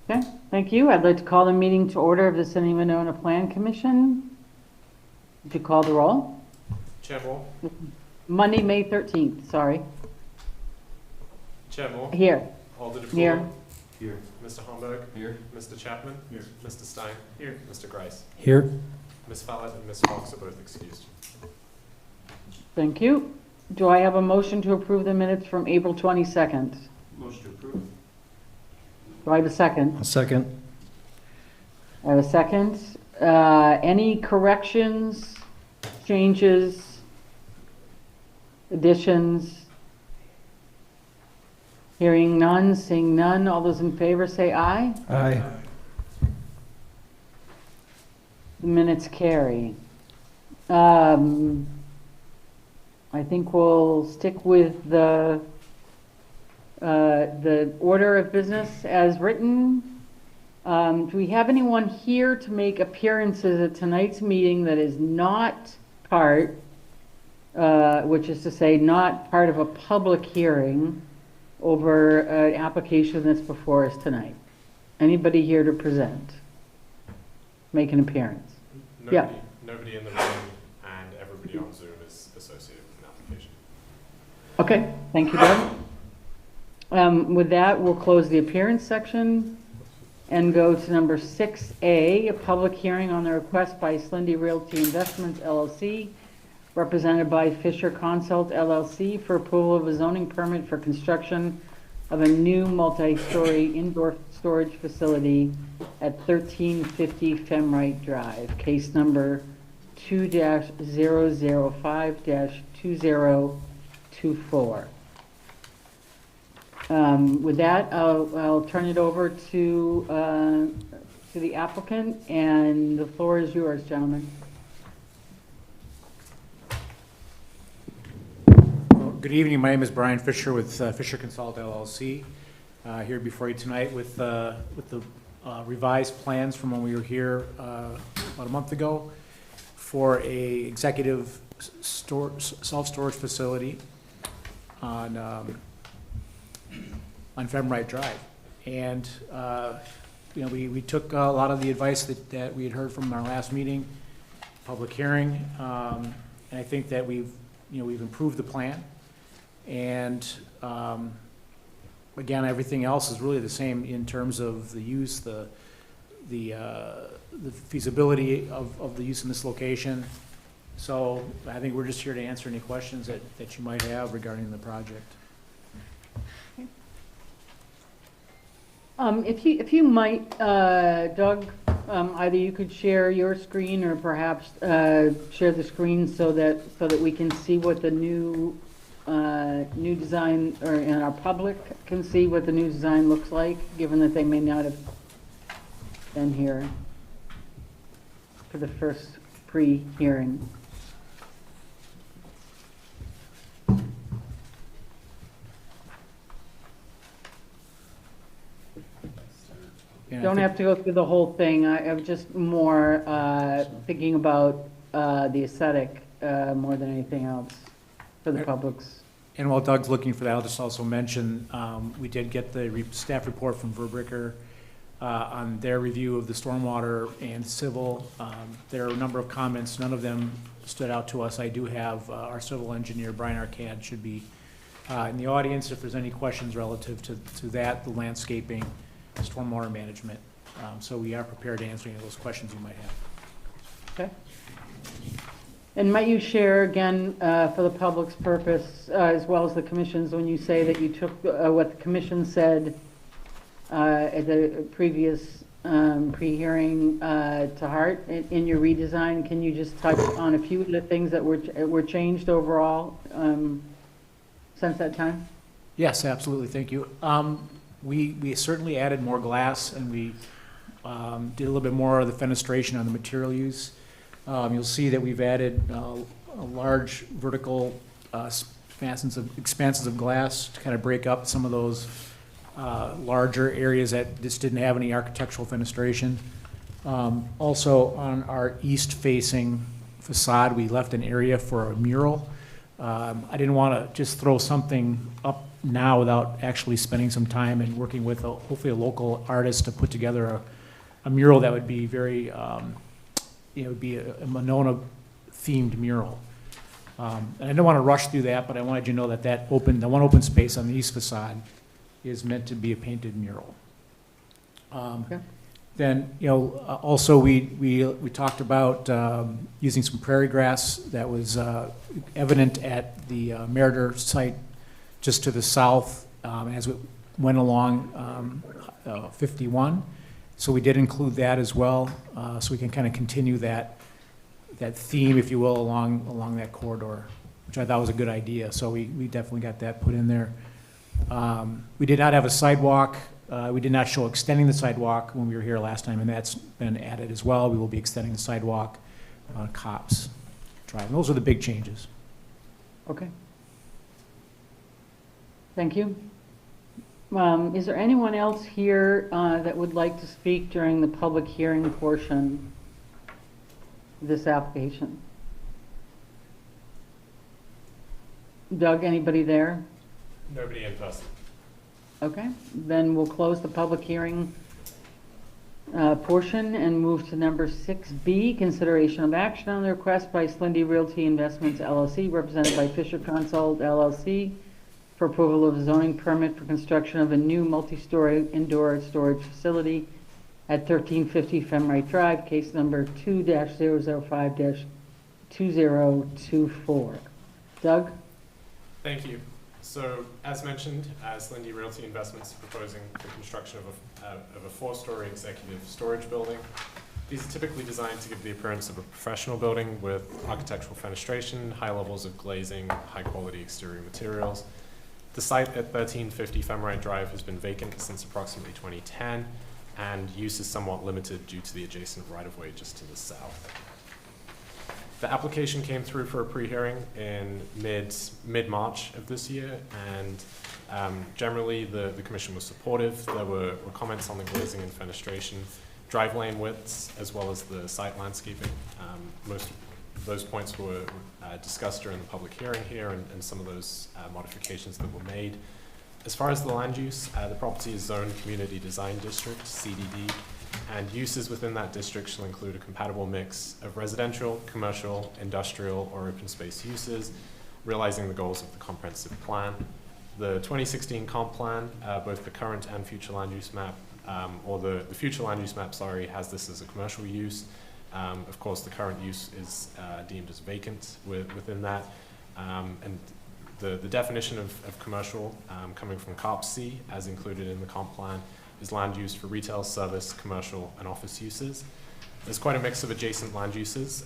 Okay, thank you. I'd like to call the meeting to order of the City of Winona Plan Commission. Would you call the roll? Chair Moore. Monday, May 13th, sorry. Chair Moore. Here. Alder DeFleur. Here. Here. Mr. Homburg. Here. Mr. Chapman. Here. Mr. Stein. Here. Mr. Grice. Here. Ms. Fallett and Ms. Fox are both excused. Thank you. Do I have a motion to approve the minutes from April 22nd? Motion to approve. Do I have a second? A second. I have a second. Any corrections, changes, additions? Hearing none, seeing none. All those in favor say aye. Aye. The minutes carry. I think we'll stick with the order of business as written. Do we have anyone here to make appearances at tonight's meeting that is not part, which is to say not part of a public hearing over an application that's before us tonight? Anybody here to present? Make an appearance? Yeah. Nobody in the room and everybody on Zoom is associated with an application. Okay, thank you, Doug. With that, we'll close the appearance section and go to number 6A, a public hearing on the request by Slendy Realty Investments LLC, represented by Fisher Consult LLC, for approval of a zoning permit for construction of a new multi-story indoor storage facility at 1350 Femrite Drive, case number 2-005-2024. With that, I'll turn it over to the applicant, and the floor is yours, gentlemen. Good evening. My name is Brian Fisher with Fisher Consult LLC. Here before you tonight with the revised plans from when we were here about a month ago for a executive self-storage facility on Femrite Drive. And we took a lot of the advice that we had heard from our last meeting, public hearing, and I think that we've improved the plan. And again, everything else is really the same in terms of the use, the feasibility of the use in this location. So I think we're just here to answer any questions that you might have regarding the project. If you might, Doug, either you could share your screen or perhaps share the screen so that we can see what the new design, and our public can see what the new design looks like, given that they may not have been here for the first pre-hearing. Don't have to go through the whole thing. I'm just more thinking about the aesthetic more than anything else for the public's. And while Doug's looking for that, I'll just also mention, we did get the staff report from Verbricker on their review of the stormwater and civil. There are a number of comments. None of them stood out to us. I do have our civil engineer, Brian Arcad, should be in the audience if there's any questions relative to that, the landscaping, stormwater management. So we are prepared to answer any of those questions you might have. Okay. And might you share again, for the public's purpose, as well as the commission's, when you say that you took what the commission said at the previous pre-hearing to heart in your redesign, can you just touch on a few of the things that were changed overall since that time? Yes, absolutely. Thank you. We certainly added more glass, and we did a little bit more of the fenestration on the material use. You'll see that we've added a large vertical expanses of glass to kind of break up some of those larger areas that just didn't have any architectural fenestration. Also, on our east-facing facade, we left an area for a mural. I didn't want to just throw something up now without actually spending some time and working with hopefully a local artist to put together a mural that would be very, would be a Monona-themed mural. And I don't want to rush through that, but I wanted you to know that the one open space on the east facade is meant to be a painted mural. Okay. Then, also we talked about using some prairie grass that was evident at the Meritor site just to the south as we went along 51. So we did include that as well, so we can kind of continue that theme, if you will, along that corridor, which I thought was a good idea. So we definitely got that put in there. We did not have a sidewalk. We did not show extending the sidewalk when we were here last time, and that's been added as well. We will be extending the sidewalk on Cops Drive. And those are the big changes. Okay. Thank you. Is there anyone else here that would like to speak during the public hearing portion of this application? Doug, anybody there? Nobody in person. Okay, then we'll close the public hearing portion and move to number 6B, consideration of action on the request by Slindy Realty Investments LLC, represented by Fisher Consult LLC, for approval of a zoning permit for construction of a new multi-story indoor storage facility at 1350 Femright Drive, case number 2-005-2024. Doug? Thank you. So, as mentioned, Slindy Realty Investments is proposing the construction of a four-story executive storage building. These are typically designed to give the appearance of a professional building with architectural fenestration, high levels of glazing, high-quality exterior materials. The site at 1350 Femright Drive has been vacant since approximately 2010, and use is somewhat limited due to the adjacent right-of-way just to the south. The application came through for a pre-hearing in mid-March of this year, and generally the commission was supportive. There were comments on the glazing and fenestration, drive lane widths, as well as the site landscaping. Most of those points were discussed during the public hearing here, and some of those modifications that were made. As far as the land use, the property is zoned Community Design District, CDD, and uses within that district shall include a compatible mix of residential, commercial, industrial, or open space uses, realizing the goals of the comprehensive plan. The 2016 comp plan, both the current and future land use map, or the future land use map, sorry, has this as a commercial use. Of course, the current use is deemed as vacant within that. And the definition of commercial coming from CARP C, as included in the comp plan, is land used for retail, service, commercial, and office uses. There's quite a mix of adjacent land uses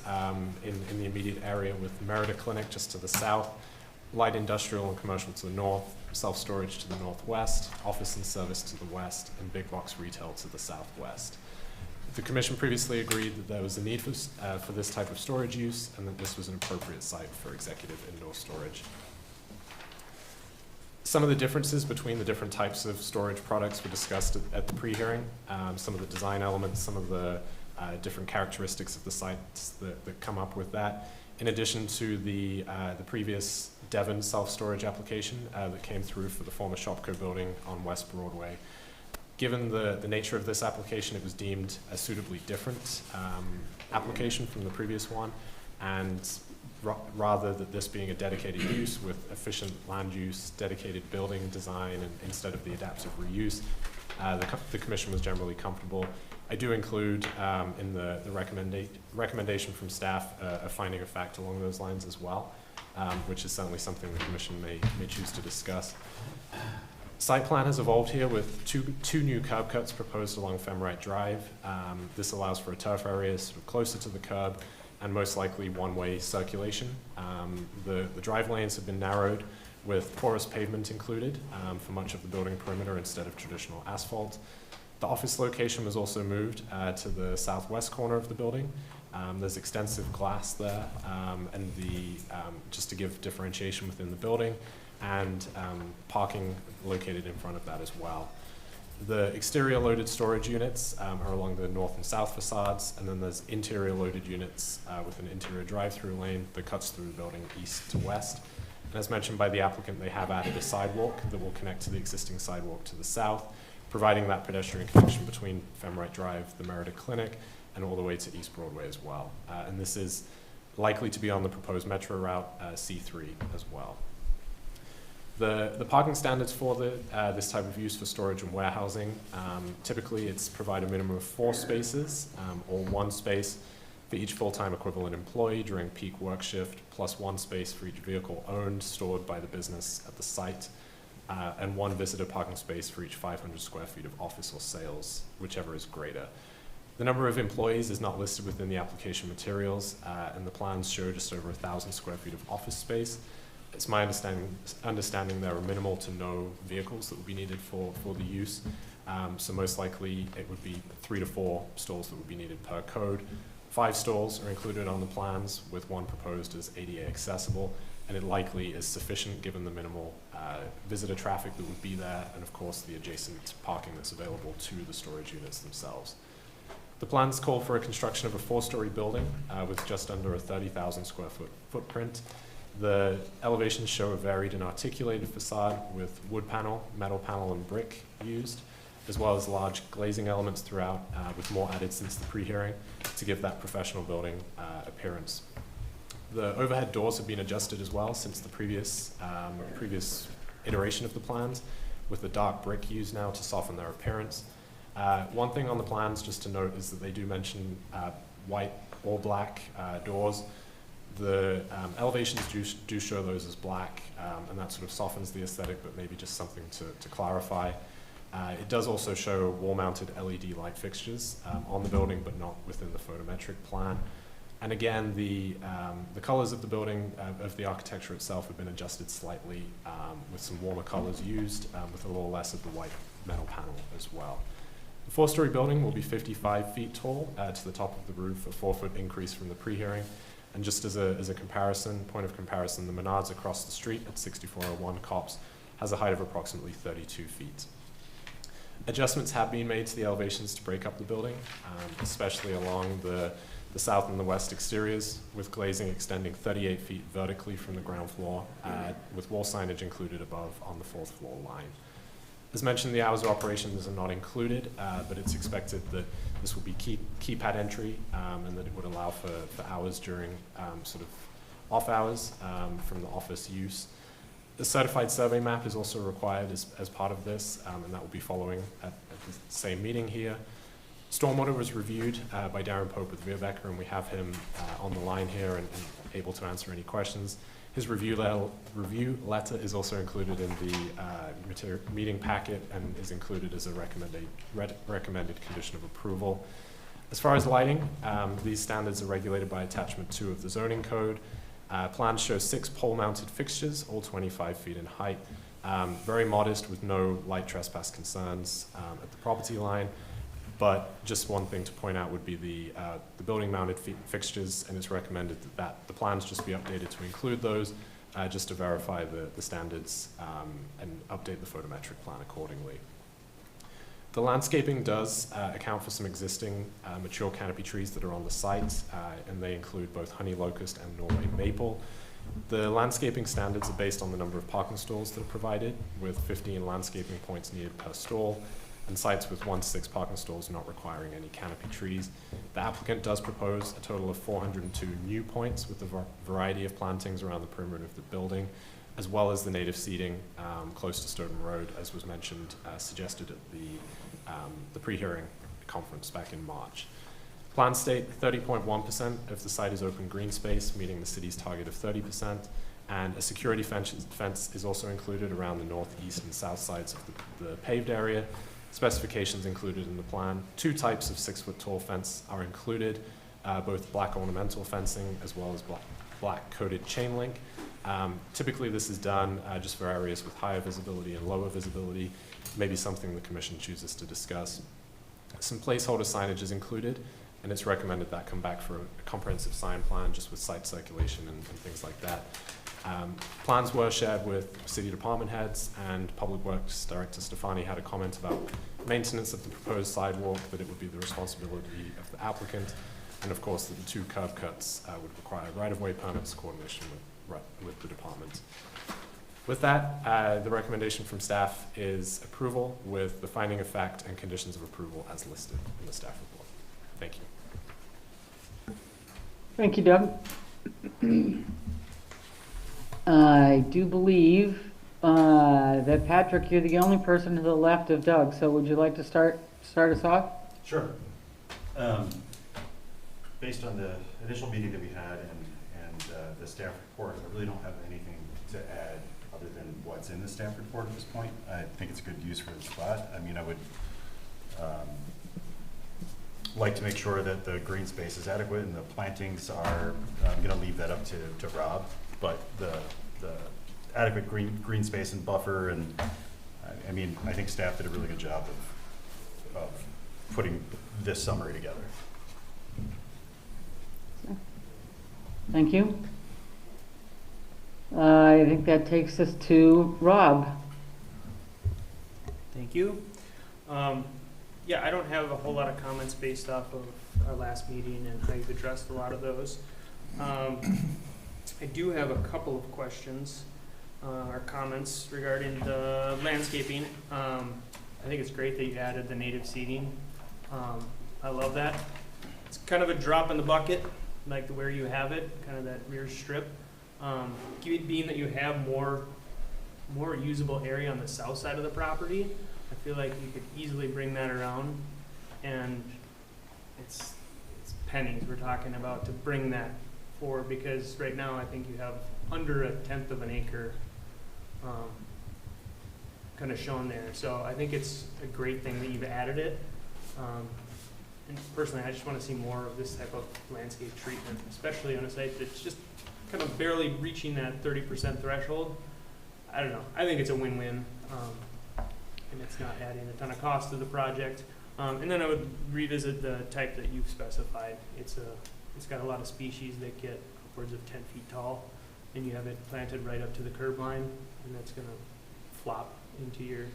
in the immediate area, with Merida Clinic just to the south, light industrial and commercial to the north, self-storage to the northwest, office and service to the west, and big box retail to the southwest. The commission previously agreed that there was a need for this type of storage use, and that this was an appropriate site for executive indoor storage. Some of the differences between the different types of storage products were discussed at the pre-hearing. Some of the design elements, some of the different characteristics of the sites that come up with that, in addition to the previous Devon self-storage application that came through for the former Shopco building on West Broadway. Given the nature of this application, it was deemed a suitably different application from the previous one, and rather than this being a dedicated use with efficient land use, dedicated building design, and instead of the adaptive reuse, the commission was generally comfortable. I do include in the recommendation from staff a finding of fact along those lines as well, which is certainly something the commission may choose to discuss. Site plan has evolved here with two new curb cuts proposed along Femright Drive. This allows for a turf area sort of closer to the curb, and most likely one-way circulation. The drive lanes have been narrowed with porous pavement included for much of the building perimeter instead of traditional asphalt. The office location was also moved to the southwest corner of the building. There's extensive glass there, and just to give differentiation within the building, and parking located in front of that as well. The exterior loaded storage units are along the north and south facades, and then there's interior loaded units with an interior drive-through lane that cuts through the building east to west. And as mentioned by the applicant, they have added a sidewalk that will connect to the existing sidewalk to the south, providing that pedestrian connection between Femrite Drive, the Merida Clinic, and all the way to East Broadway as well. And this is likely to be on the proposed metro route C3 as well. The parking standards for this type of use for storage and warehousing, typically it's provide a minimum of 4 spaces or 1 space for each full-time equivalent employee during peak work shift, plus 1 space for each vehicle owned, stored by the business at the site, and 1 visitor parking space for each 500 square feet of office or sales, whichever is greater. The number of employees is not listed within the application materials, and the plans show just over 1,000 square feet of office space. It's my understanding there are minimal to no vehicles that would be needed for the use. So most likely it would be 3 to 4 stalls that would be needed per code. 5 stalls are included on the plans, with 1 proposed as ADA accessible, and it likely is sufficient given the minimal visitor traffic that would be there, and of course the adjacent parking that's available to the storage units themselves. The plans call for a construction of a 4-story building with just under a 30,000 square foot footprint. The elevations show a varied and articulated facade with wood panel, metal panel, and brick used, as well as large glazing elements throughout, with more added since the pre-hearing to give that professional building appearance. The overhead doors have been adjusted as well since the previous iteration of the plans, with the dark brick used now to soften their appearance. One thing on the plans just to note is that they do mention white or black doors. The elevations do show those as black, and that sort of softens the aesthetic, but maybe just something to clarify. It does also show wall-mounted LED light fixtures on the building, but not within the photometric plan. And again, the colors of the building, of the architecture itself, have been adjusted slightly with some warmer colors used, with a little less of the white metal panel as well. The 4-story building will be 55 feet tall to the top of the roof, a 4-foot increase from the pre-hearing. And just as a comparison, point of comparison, the Menards across the street at 6401 Copps has a height of approximately 32 feet. Adjustments have been made to the elevations to break up the building, especially along the south and the west exteriors, with glazing extending 38 feet vertically from the ground floor, with wall signage included above on the 4th floor line. As mentioned, the hours of operations are not included, but it's expected that this will be keypad entry, and that it would allow for hours during sort of off hours from the office use. The certified survey map is also required as part of this, and that will be following at the same meeting here. Stormwater was reviewed by Darren Pope with Veerbecker, and we have him on the line here and able to answer any questions. His review letter is also included in the meeting packet and is included as a recommended condition of approval. As far as lighting, these standards are regulated by attachment 2 of the zoning code. Plans show 6 pole-mounted fixtures, all 25 feet in height. Very modest with no light trespass concerns at the property line. But just one thing to point out would be the building-mounted fixtures, and it's recommended that the plans just be updated to include those, just to verify the standards and update the photometric plan accordingly. The landscaping does account for some existing mature canopy trees that are on the site, and they include both honey locust and Norway maple. The landscaping standards are based on the number of parking stalls that are provided, with 15 landscaping points needed per stall, and sites with 1 to 6 parking stalls not requiring any canopy trees. The applicant does propose a total of 402 new points with a variety of plantings around the perimeter of the building, as well as the native seating close to Stoughton Road, as was mentioned, suggested at the pre-hearing conference back in March. Plans state 30.1% of the site is open green space, meeting the city's target of 30%, and a security fence is also included around the north, east, and south sides of the paved area. Specifications included in the plan. 2 types of 6-foot-tall fence are included, both black ornamental fencing as well as black coated chain link. Typically this is done just for areas with higher visibility and lower visibility, maybe something the commission chooses to discuss. Some placeholder signage is included, and it's recommended that come back for a comprehensive sign plan just with site circulation and things like that. Plans were shared with city department heads, and Public Works Director Stefani had a comment about maintenance of the proposed sidewalk, that it would be the responsibility of the applicant, and of course that the 2 curb cuts would require right-of-way permits, coordination with the department. With that, the recommendation from staff is approval with the finding of fact and conditions of approval as listed in the staff report. Thank you. Thank you, Doug. I do believe that Patrick, you're the only person to the left of Doug, so would you like to start us off? Sure. Based on the initial meeting that we had and the staff report, I really don't have anything to add other than what's in the staff report at this point. I think it's a good use for the spot. I mean, I would like to make sure that the green space is adequate and the plantings are, I'm gonna leave that up to Rob, but the adequate green space and buffer, and I mean, I think staff did a really good job of putting this summary together. Thank you. I think that takes us to Rob. Thank you. Yeah, I don't have a whole lot of comments based off of our last meeting and how you've addressed a lot of those. I do have a couple of questions or comments regarding the landscaping. I think it's great that you added the native seating. I love that. It's kind of a drop in the bucket, like where you have it, kind of that rear strip. Being that you have more usable area on the south side of the property, I feel like you could easily bring that around, and it's pennies we're talking about to bring that forward, because right now I think you have under 1/10 of an acre kind of shown there. So I think it's a great thing that you've added it. And personally, I just want to see more of this type of landscape treatment, especially on a site that's just kind of barely reaching that 30% threshold. I don't know. I think it's a win-win, and it's not adding a ton of cost to the project. And then I would revisit the type that you've specified. It's got a lot of species that get upwards of 10 feet tall, and you have it planted right up to the curb line, and that's going to flop into your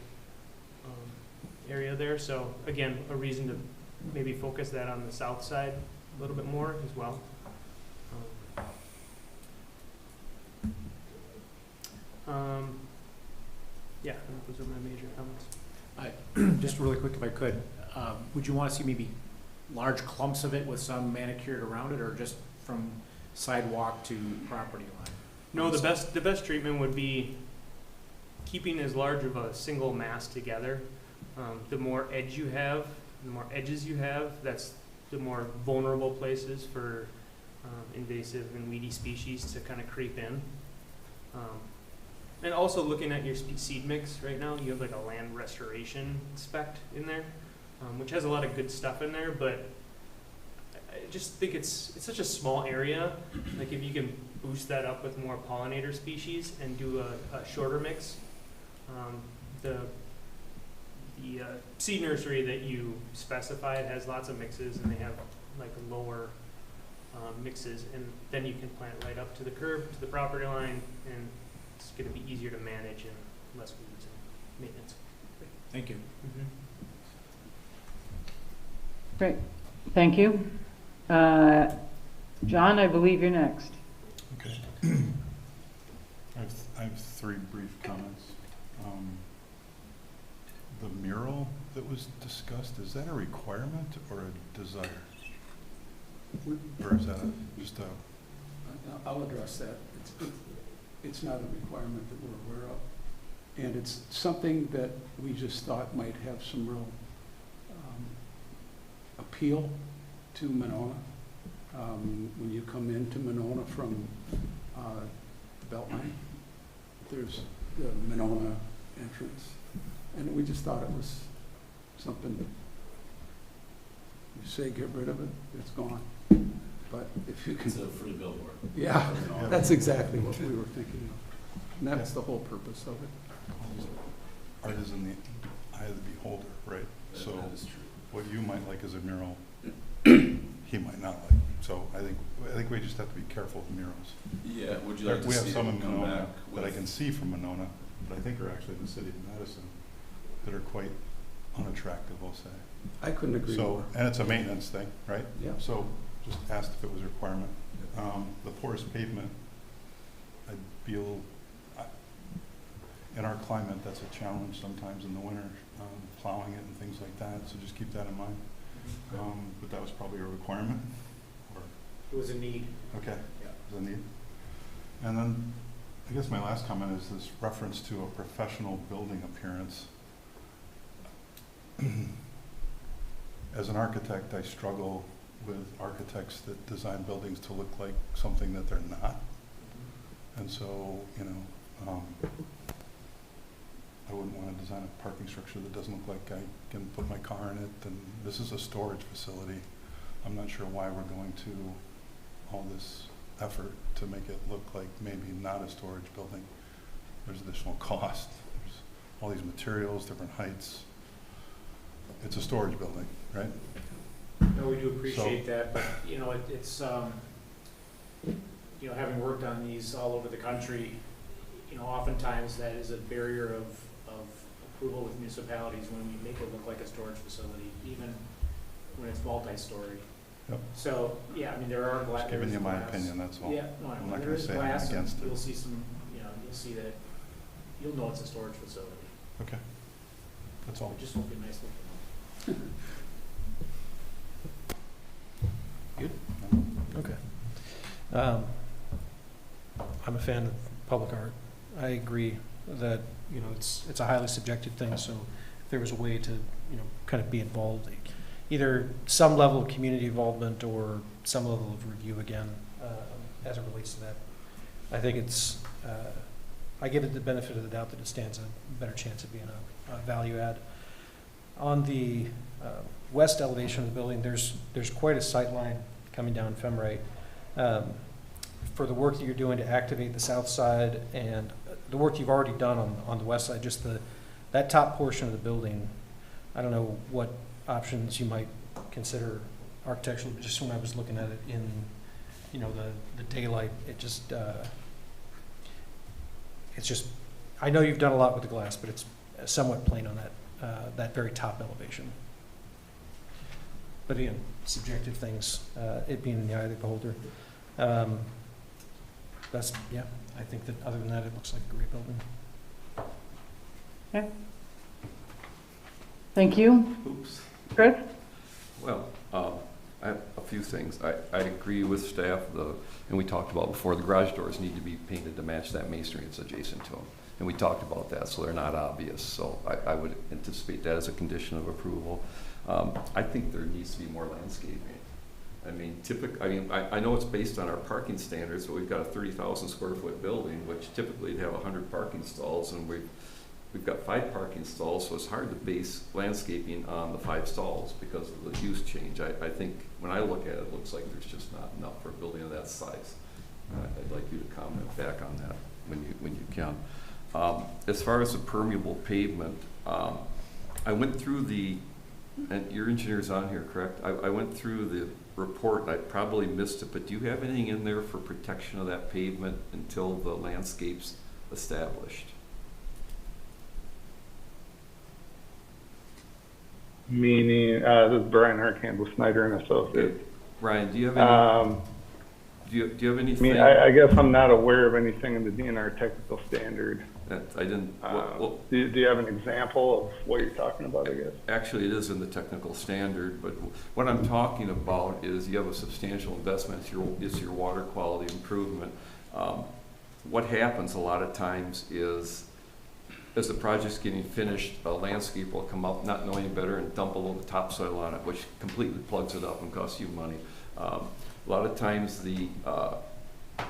area there. So again, a reason to maybe focus that on the south side a little bit more as well. Yeah, I think those are my major comments. Just really quick, if I could, would you want to see maybe large clumps of it with some manicured around it, or just from sidewalk to property line? No, the best treatment would be keeping as large of a single mass together. The more edge you have, the more edges you have, that's the more vulnerable places for invasive and weedy species to kind of creep in. And also looking at your seed mix right now, you have like a land restoration spec in there, which has a lot of good stuff in there, but I just think it's such a small area. Like if you can boost that up with more pollinator species and do a shorter mix, the seed nursery that you specified has lots of mixes, and they have like lower mixes, and then you can plant right up to the curb, to the property line, and it's going to be easier to manage and less weeds and maintenance. Thank you. Mm-hmm. Great, thank you. John, I believe you're next. Okay. I have three brief comments. The mural that was discussed, is that a requirement or a desire? Or is that just a? I'll address that. It's not a requirement that we're aware of. And it's something that we just thought might have some real appeal to Monona. When you come into Monona from the Beltline, there's the Monona entrance. And we just thought it was something, you say get rid of it, it's gone. But if you can. It's a free billboard. Yeah, that's exactly what we were thinking of. And that's the whole purpose of it. Art is in the eye of the beholder, right? So what you might like as a mural, he might not like. So I think we just have to be careful with murals. Yeah, would you like to we have see some it in come Monona back that I with- can see from Monona, but I think are actually in the city of Madison, that are quite unattractive, I'll say. I couldn't agree So, more. and it's a maintenance thing, right? Yeah. So just asked if it was a requirement. The porous pavement, I feel, in our climate, that's a challenge sometimes in the winter, plowing it and things like that, so just keep that in mind. But that was probably a requirement, or, It was a need. okay, Yeah. is a need. And then, I guess my last comment is this reference to a professional building appearance. As an architect, I struggle with architects that design buildings to look like something that they're not. And so, you know, I wouldn't want to design a parking structure that doesn't look like I can put my car in it, and this is a storage facility. I'm not sure why we're going to all this effort to make it look like maybe not a storage building. There's additional cost, there's all these materials, different heights. It's a storage building, right? No, we do appreciate that, but, you know, it's, you know, having worked on these all over the country, you know, oftentimes that is a barrier of approval with municipalities when we make it look like a storage facility, even when it's multi-story. Yep. So, yeah, I mean, there are Just giving you my opinion, that's all. Yeah, no, I I'm know, not there gonna is say I'm glass, and against it. you'll see some, you know, you'll see that, you'll know it's a storage facility. Okay, that's all. It just won't be nice looking. Okay. I'm a fan of public art. I agree that, you know, it's a highly subjective thing, so if there was a way to, you know, kind of be involved, either some level of community involvement or some level of review again, as it relates to that, I think it's, I give it the benefit of the doubt that it stands a better chance of being a value add. On the west elevation of the building, there's quite a sight line coming down Femrite. For the work that you're doing to activate the south side and the work you've already done on the west side, just that top portion of the building, I don't know what options you might consider architecturally, but just when I was looking at it in, you know, the daylight, it just, it's just, I know you've done a lot with the glass, but it's somewhat plain on that very top elevation. But again, subjective things, it being in the eye of the beholder. That's, yeah, I think that other than that, it looks like a great building. Okay. Thank you. Oops. Chris? Well, I have a few things. I agree with staff, and we talked about before, the garage doors need to be painted to match that masonry that's adjacent to them. And we talked about that, so they're not obvious. So I would anticipate that as a condition of approval. I think there needs to be more landscaping. I mean, I know it's based on our parking standards, but we've got a 30,000 square foot building, which typically would have 100 parking stalls, and we've got 5 parking stalls, so it's hard to base landscaping on the 5 stalls because of the use change. I think when I look at it, it looks like there's just not enough for a building of that size. I'd like you to comment back on that when you can. As far as the permeable pavement, I went through and your engineer's on here, correct? I went through the report, I probably missed it, but do you have anything in there for protection of that pavement until the landscape's established? Meaning, this is Brian Harkamp with Snyder and Associates. Ryan, do you have any, do you have I anything? mean, I guess I'm not aware of anything in the DNR technical standard. That I didn't, well, Do you have an example of what you're talking about, I guess? actually, it is in the technical standard, but what I'm talking about is you have a substantial investment, it's your water quality improvement. What happens a lot of times is, as the project's getting finished, a landscape will come up, not knowing better, and dump a little topsoil on it, which completely plugs it up and costs you money. A lot of times the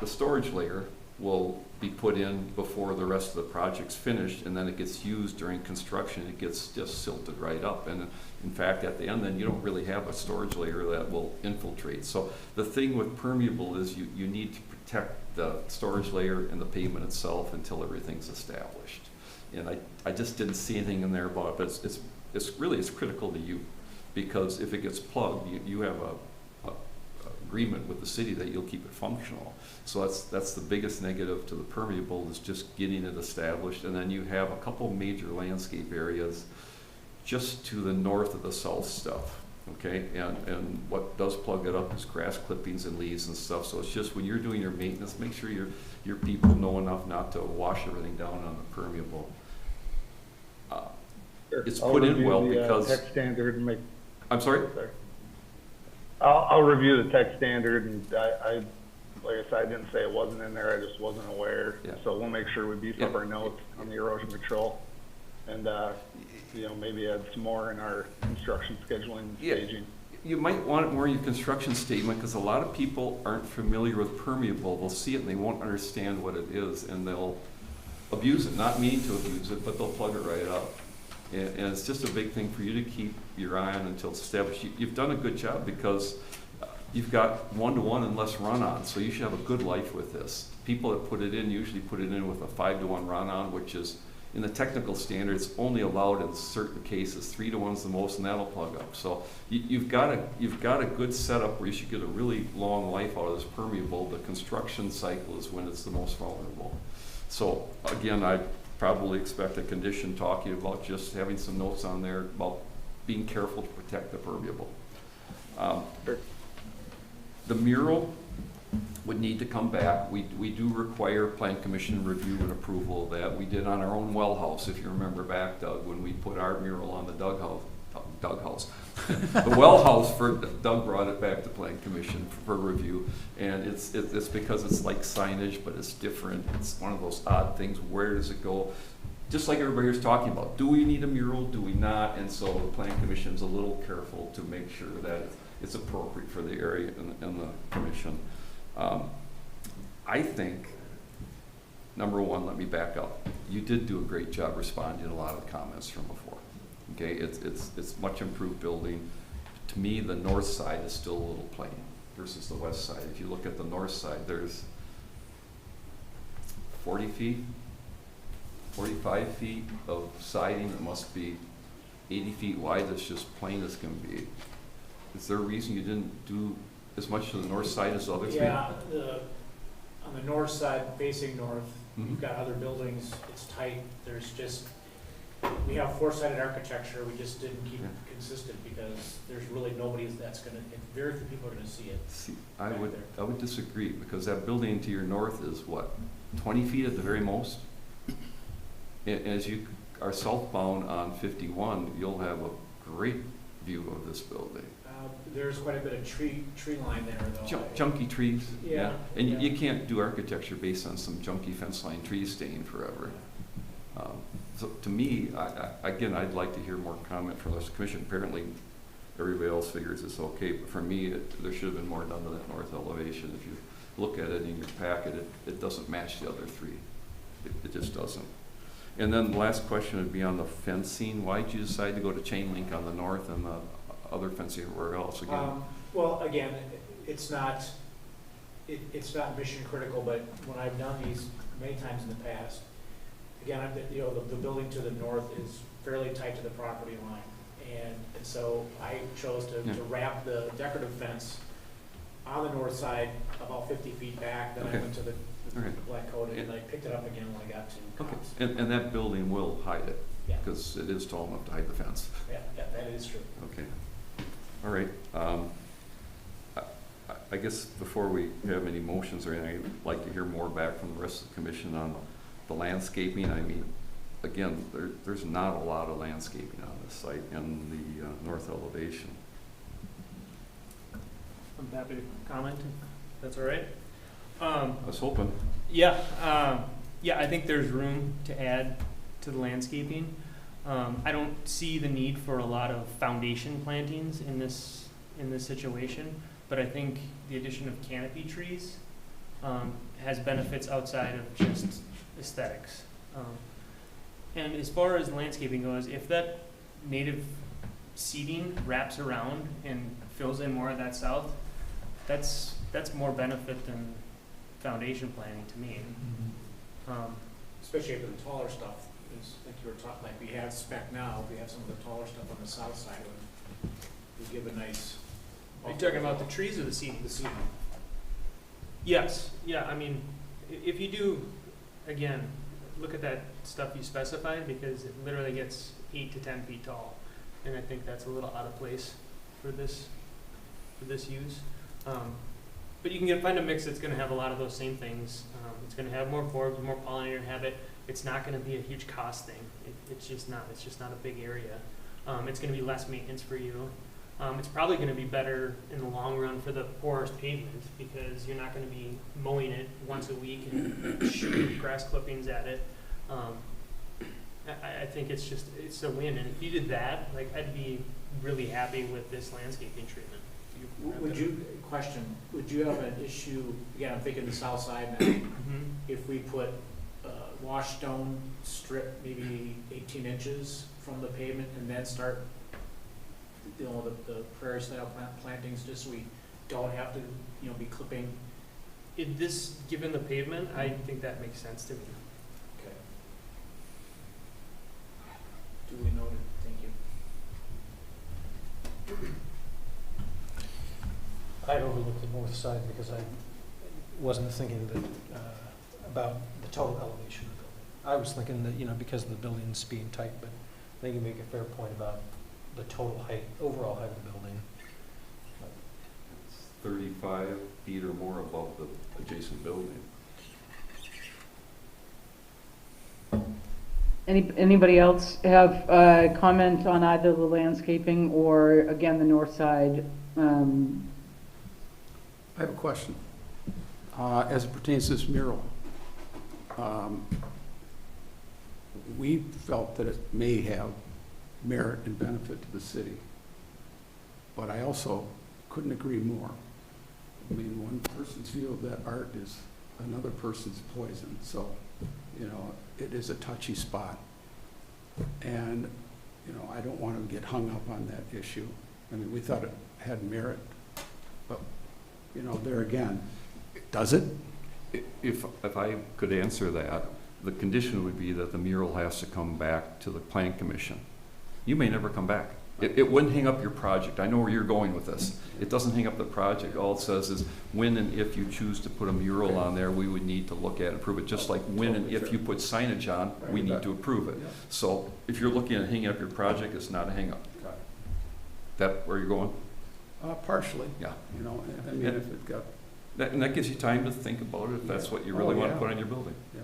storage layer will be put in before the rest of the project's finished, and then it gets used during construction. It gets just silted right up, and in fact, at the end, then you don't really have a storage layer that will infiltrate. So the thing with permeable is you need to protect the storage layer and the pavement itself until everything's established. And I just didn't see anything in there about it, but it's critical to you, because if it gets plugged, you have a agreement with the city that you'll keep it functional. So that's the biggest negative to the permeable, is just getting it established. And then you have a couple major landscape areas just to the north of the south stuff. okay? And what does plug it up is grass clippings and leaves and stuff, so it's just when you're doing your maintenance, make sure your people know enough not to wash everything down on the permeable. It's I'll put in review well the, because, Tech standard and make, I'm sorry? sorry. I'll review the tech standard, and like I said, I didn't say it wasn't in there, I just wasn't aware. Yeah. So we'll make sure we beef up our notes on the erosion control, and, you know, maybe add some more in our construction scheduling and Yeah. staging. You might want it more in your construction statement, because a lot of people aren't familiar with permeable. They'll see it and they won't understand what it is, and they'll abuse it, not meaning to abuse it, but they'll plug it right up. And it's just a big thing for you to keep your eye on until it's established. You've done a good job, because you've got 1-to-1 and less run-on, so you should have a good life with this. People that put it in usually put it in with a 5-to-1 run-on, which is, in the technical standards, only allowed in certain cases. 3-to-1's the most, and that'll plug up. So you've got a good setup where you should get a really long life out of this permeable. The construction cycle is when it's the most vulnerable. So again, I'd probably expect a condition talking about just having some notes on there about being careful to protect the permeable. The mural would need to come back. We do require Plan Commission review and approval of that. We did on our own well house, if you remember back, Doug, when we put our mural on the Doug house. The well house, Doug brought it back to Plan Commission for review. And it's because it's like signage, but it's different. It's one of those odd things. Where does it go? Just like everybody was talking about, do we need a mural? Do we not? And so the Plan Commission's a little careful to make sure that it's appropriate for the area and the commission. I think, number one, let me back up. You did do a great job responding to a lot of the comments from before. Okay, it's much improved building. To me, the north side is still a little plain versus the west side. If you look at the north side, there's 40 feet, 45 feet of siding that must be 80 feet wide. That's just plain as can be. Is there a reason you didn't do as much to the north side as the other three? Yeah, on the north side, facing north, Mhm. you've got other buildings, it's tight, there's just, we have four-sided architecture, we just didn't keep it consistent because there's really nobody that's gonna, very few people are gonna see it. See, I Back would there. disagree, because that building to your north is what, 20 feet at the very most? As you are southbound on 51, you'll have a great view of this building. There's quite a bit of tree line there, though. Junky trees, Yeah, and yeah. you can't do architecture based on some junky fence line trees staying forever. So to me, again, I'd like to hear more comment from this commission. Apparently, everybody else figures it's okay, but for me, there should have been more done to that north elevation. If you look at it in your packet, it doesn't match the other three. It just doesn't. And then the last question would be on the fencing. Why did you decide to go to chain link on the north and the other fencing everywhere else again? Well, again, it's not mission critical, but when I've done these many times in the past, again, the building to the north is fairly tight to the property line. And so I chose to wrap the decorative fence on the north side about 50 feet back, then I Okay. went to the Alright. black coating, and I picked it up again when I got to Okay, Cobb's. and that building will hide it, Yeah, because it is tall enough to hide the fence. yeah, that is true. Okay. All right. I guess before we have any motions or anything, I'd like to hear more back from the rest of the commission on the landscaping. I mean, again, there's not a lot of landscaping on this site in the north elevation. I'm happy to comment, if that's all right. I was hoping. Yeah, I think there's room to add to the landscaping. I don't see the need for a lot of foundation plantings in this situation, but I think the addition of canopy trees has benefits outside of just aesthetics. And as far as landscaping goes, if that native seeding wraps around and fills in more of that south, that's more benefit than foundation planting to me. Especially for the taller stuff, is like you were talking, like we have spec now, we have some of the taller stuff on the south side of it. We give a nice. Are you talking about the trees or the seeding? The seeding. Yes, yeah, I mean, if you do, again, look at that stuff you specified, because it literally gets 8 to 10 feet tall, and I think that's a little out of place. for this use. But you can find a mix that's gonna have a lot of those same things. It's gonna have more forbs, more pollinator habit. It's not gonna be a huge cost thing. It's just not a big area. It's gonna be less maintenance for you. It's probably gonna be better in the long run for the porous pavement because you're not gonna be mowing it once a week and shooting grass clippings at it. I think it's a win, and if you did that, like, I'd be really happy with this landscaping treatment. Would you have an issue, again, I'm thinking the south side now, Mhm. if we put wash stone strip maybe 18 inches from the pavement and then start, you know, the prairie style plantings, just so we don't have to, you know, be clipping? Given the pavement, I think that makes sense to me. Okay. Duly noted, thank you. I'd overlooked the north side because I wasn't thinking that, about the total elevation of the building. I was thinking that, you know, because of the buildings being tight, but I think you make a fair point about the total height, overall height of the building. It's 35 feet or more above the adjacent building. Anybody else have a comment on either the landscaping or, again, the north side? I have a question. As it pertains to this mural, we felt that it may have merit and benefit to the city, but I also couldn't agree more. I mean, one person's view of that art is another person's poison, so, you know, it is a touchy spot. And, you know, I don't want to get hung up on that issue. I mean, we thought it had merit, but, you know, there again, does it? If I could answer that, the condition would be that the mural has to come back to the plan commission. You may never come back. It wouldn't hang up your project. I know where you're going with this. It doesn't hang up the project. All it says is when and if you choose to put a mural on there, we would need to look at and approve it. Just like when and if you put signage on, we need to approve it. So if you're looking at hanging up your project, it's not a hang up. That where you're going? Partially. Yeah. You know, I mean, if it got, And that gives you time to think about it if that's what you really Oh, want to yeah. put on your building. yeah.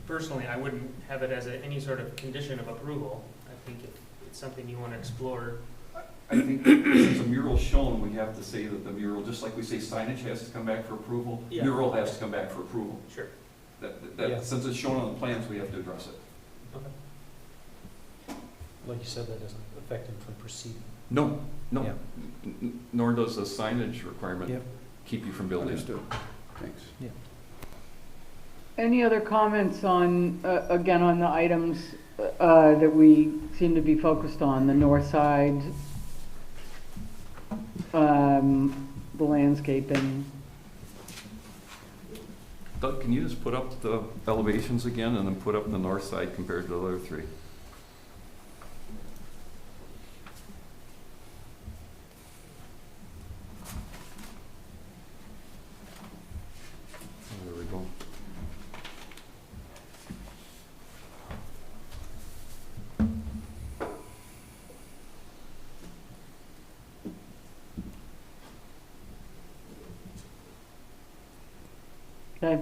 Personally, I wouldn't have it as any sort of condition of approval. I think if it's something you want to explore. I think since a mural shown, we have to say that the mural, just like we say signage has to come back for approval, Yeah. mural has to come back for approval. Sure. Yeah. Since it's shown on the plans, we have to address it. Like you said, that doesn't affect him from proceeding. No, no. Yeah. Nor does the signage requirement Yep. keep you from building. Understood. Thanks. Any other comments on, again, on the items that we seem to be focused on, the north side, the landscaping? Doug, can you just put up the elevations again and then put up the north side compared to the other three? There we go. Okay.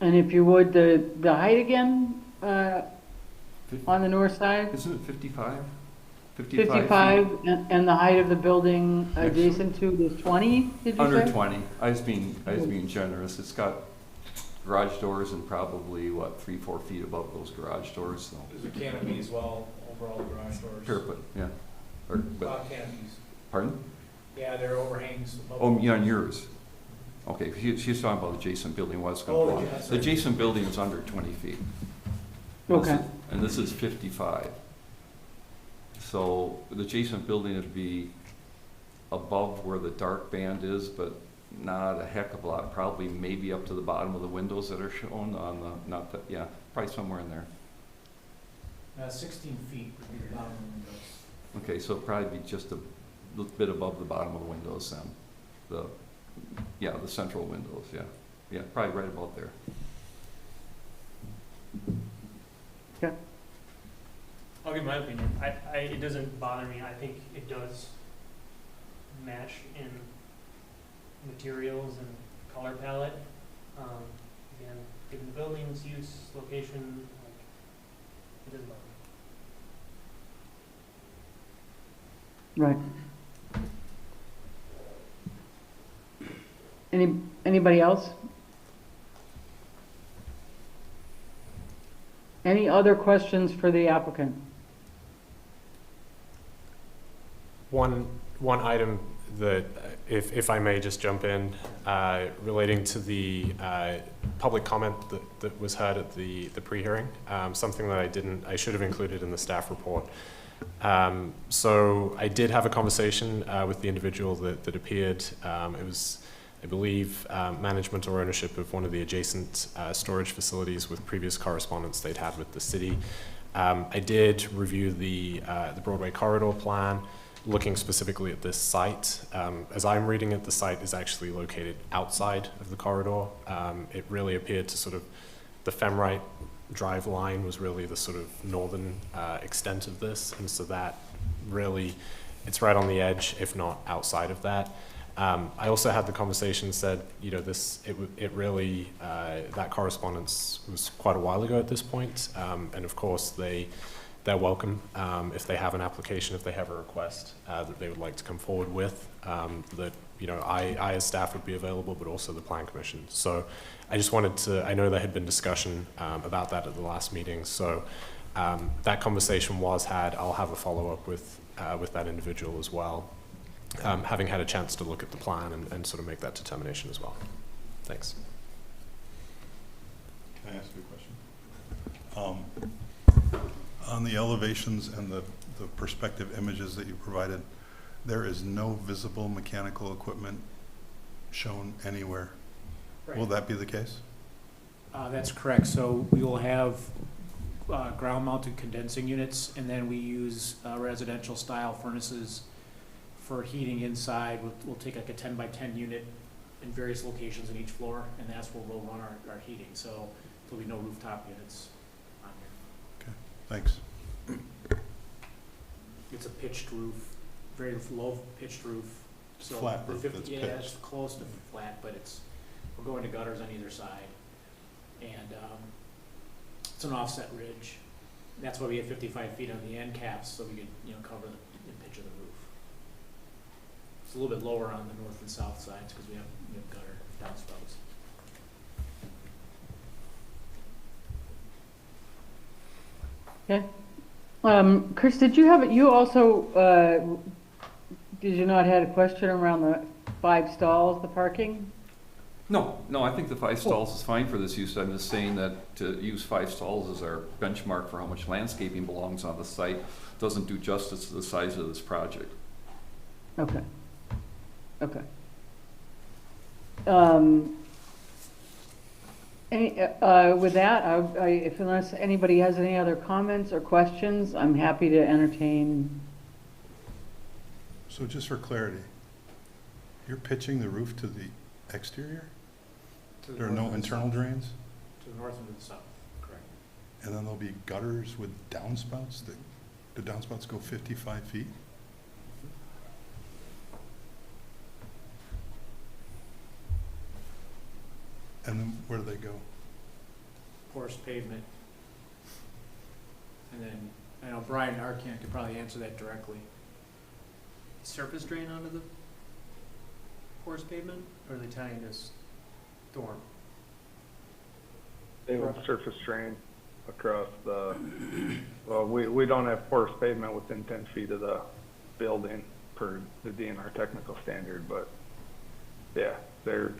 And if you would, the height again, on the north side? Isn't it 55? 55, and the height of the building adjacent to is 20, did you say? Under 20. I was being generous. It's got garage doors and probably, 3-4 feet above those garage doors, so. There's a canopy as well, overall garage doors. Parapet, yeah. But, Canopies. pardon? Yeah, there are overhangs above. Oh, yeah, on yours. Okay, she's talking about the adjacent building, what's Oh, going on. yeah, The sorry. adjacent building is under 20 feet. Okay. And this is 55. So the adjacent building would be above where the dark band is, but not a heck of a lot, probably maybe up to the bottom of the windows that are shown on the, not that, yeah, probably somewhere in there. 16 feet would be the bottom of the windows. Okay, so it'd probably be just bit above the bottom of the windows then. The central windows, yeah. Yeah, probably right about there. Okay. I'll give my opinion. It doesn't bother me. I think it does match in materials and color palette. Again, given the building's use, location, it doesn't bother me. Right. Anybody else? Any other questions for the applicant? One item that, if I may just jump in, relating to the public comment that was heard at the pre-hearing, something that I should have included in the staff report. So I did have a conversation with the individual that appeared. It was, I believe, management or ownership of one of the adjacent storage facilities with previous correspondence they'd had with the city. I did review the Broadway corridor plan, looking specifically at this site. As I'm reading it, the site is actually located outside of the corridor. It really appeared to sort of, the Femrite drive line was really the sort of northern extent of this, and so that really, it's right on the edge, if not outside of that. I also had the conversation, said, you know, it really, that correspondence was quite a while ago at this point, and of course they're welcome if they have an application, if they have a request that they would like to come forward with, that, you know, I as staff would be available, but also the Plan Commission. So I just wanted to, I know there had been discussion about that at the last meeting, so that conversation was had. I'll have a follow-up with that individual as well, having had a chance to look at the plan and sort of make that determination as well. Thanks. Can I ask you a question? On the elevations and the perspective images that you provided, there is no visible mechanical equipment shown anywhere. Right. Will that be the case? That's correct. So we will have ground-mounted condensing units, and then we use residential style furnaces for heating inside. We'll take like a 10 by 10 unit in various locations in each floor, and that's where we'll run our heating. So there'll be no rooftop units on here. Okay, thanks. It's a pitched roof, very low pitched roof. So Flat the roof 50 that's yeah, pitched. it's close to flat, but we're going to gutters on either side. And it's an offset ridge. That's why we have 55 feet on the end caps, so we could, you know, cover the pitch of the roof. It's a little bit lower on the north and south sides because we have gutter downspouts. Okay. Chris, did you also, did you not have a question around the 5 stalls, the parking? No, I think the 5 stalls is fine for this use. I'm just saying that to use 5 stalls as our benchmark for how much landscaping belongs on the site doesn't do justice to the size of this project. Okay. Okay. With that, if unless anybody has any other comments or questions, I'm happy to entertain. So just for clarity, you're pitching the roof to the exterior? There are no internal drains? To the north and to the south, correct. And then there'll be gutters with downspouts? The downspouts go 55 feet? And then where do they go? Porous pavement. And then, I know Brian Arcan could probably answer that directly. Surface drain onto the porous pavement, or are they tying this storm? They would surface drain across the, well, we don't have porous pavement within 10 feet of the building per the DNR technical standard, but yeah, they're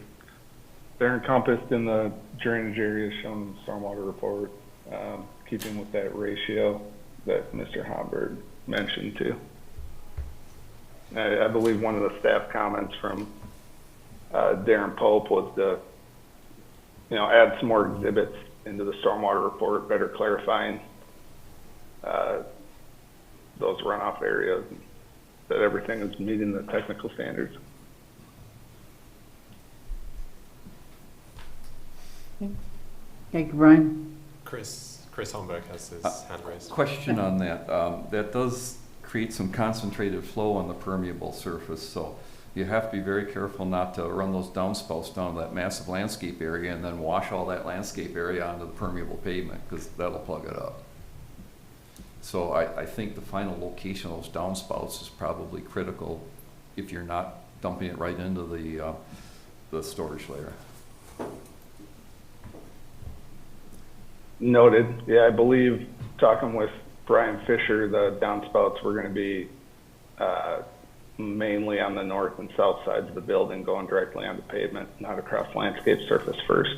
encompassed in the drainage areas shown in the stormwater report, keeping with that ratio that Mr. Hobberg mentioned too. I believe one of the staff comments from Darren Pope was to, you know, add some more exhibits into the stormwater report, better clarifying those runoff areas. that everything is meeting the technical standards. Thank you, Brian. Chris Holmberg has his hand raised. Question on that. That does create some concentrated flow on the permeable surface, so you have to be very careful not to run those downspouts down to that massive landscape area and then wash all that landscape area onto the permeable pavement, because that'll plug it up. So I think the final location of those downspouts is probably critical if you're not dumping it right into the storage layer. Noted. Yeah, I believe, talking with Brian Fisher, the downspouts were gonna be, mainly on the north and south sides of the building, going directly onto pavement, not across landscape surface first.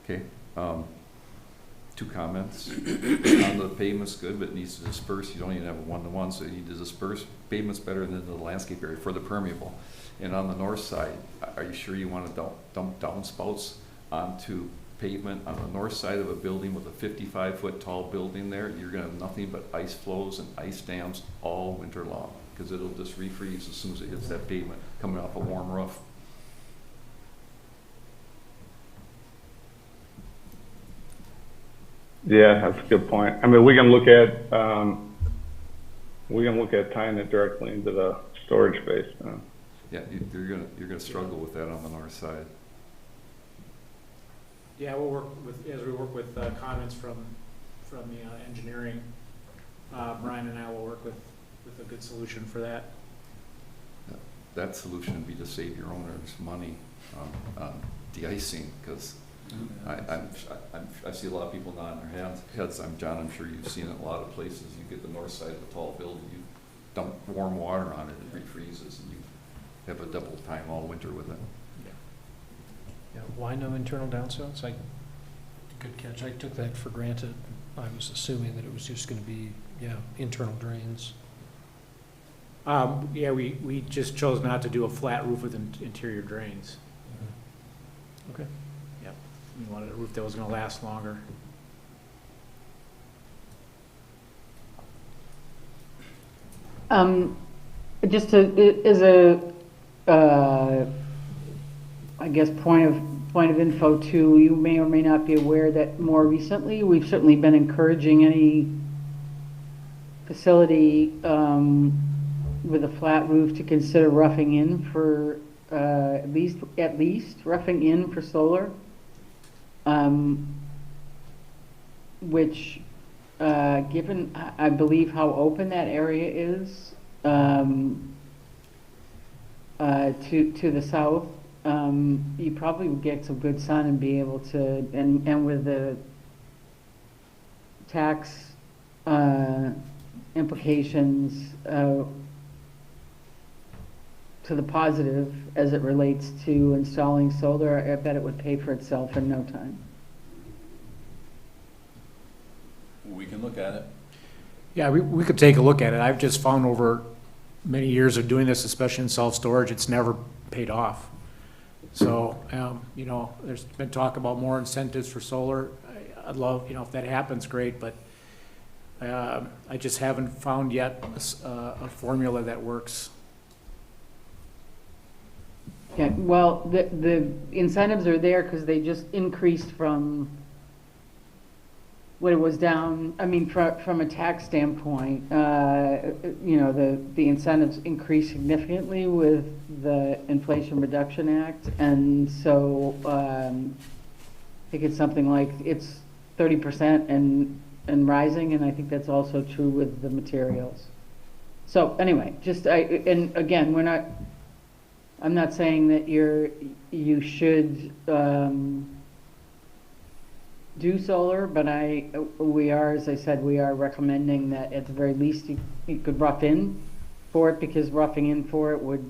Okay, 2 comments. On the pavement's good, but it needs to disperse. You don't even have a 1-to-1, so you need to disperse. Pavement's better than the landscape area for the permeable. And on the north side, are you sure you want to dump downspouts onto pavement on the north side of a building with a 55-foot tall building there? You're gonna have nothing but ice flows and ice dams all winter long, because it'll just refreeze as soon as it hits that pavement coming off a warm roof. Yeah, that's a good point. I mean, we can look at tying it directly into the storage space. Yeah, you're gonna struggle with that on the north side. Yeah, we'll work with, as we work with comments from the engineering, Brian and I will work with a good solution for that. That solution would be to save your owners money on de-icing, because I see a lot of people nodding their heads. John, I'm sure you've seen it in a lot of places. You get the north side of a tall building, you dump warm water on it, it refreezes, and you have a double time all winter with it. Yeah, why no internal downspouts? Good catch. I took that for granted. I was assuming that it was just gonna be, internal drains. Yeah, we just chose not to do a flat roof with interior drains. Okay. Yep, we wanted a roof that was gonna last longer. Just as a, I guess, point of info too, you may or may not be aware that more recently, we've certainly been encouraging any facility with a flat roof to consider roughing in for, at least roughing in for solar. Which, given, I believe how open that area is, to the south, you probably would get some good sun and be able to, and with the tax implications to the positive as it relates to installing solar, I bet it would pay for itself in no time. We can look at it. Yeah, we could take a look at it. I've just found over many years of doing this, especially in self-storage, it's never paid off. So, there's been talk about more incentives for solar. I'd love, if that happens, great, but I just haven't found yet a formula that works. Yeah, well, the incentives are there because they just increased from what it was down, I mean, from a tax standpoint, the incentives increased significantly with the Inflation Reduction Act. And so I think it's something like it's 30% and rising, and I think that's also true with the materials. So anyway, and again, I'm not saying that you should do solar, but we are, as I said, we are recommending that at the very least you could rough in for it, because roughing in for it would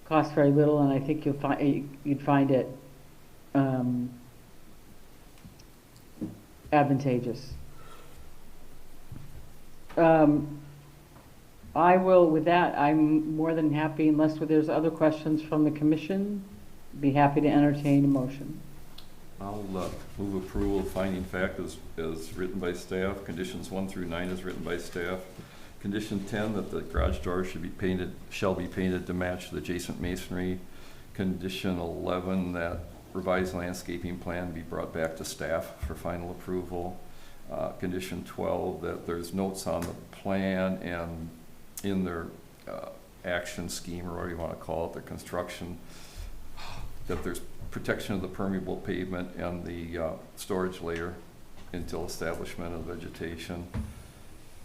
cost very little, and I think you'd find it advantageous. I will, with that, I'm more than happy, unless there's other questions from the commission, be happy to entertain a motion. I'll move approval of finding fact as written by staff, conditions 1 through 9 as written by staff, Condition 10, that the garage doors shall be painted to match the adjacent masonry. Condition 11, that revised landscaping plan be brought back to staff for final approval. Condition 12, that there's notes on the plan and in their action scheme, or whatever you want to call it, their construction, that there's protection of the permeable pavement and the storage layer until establishment of vegetation.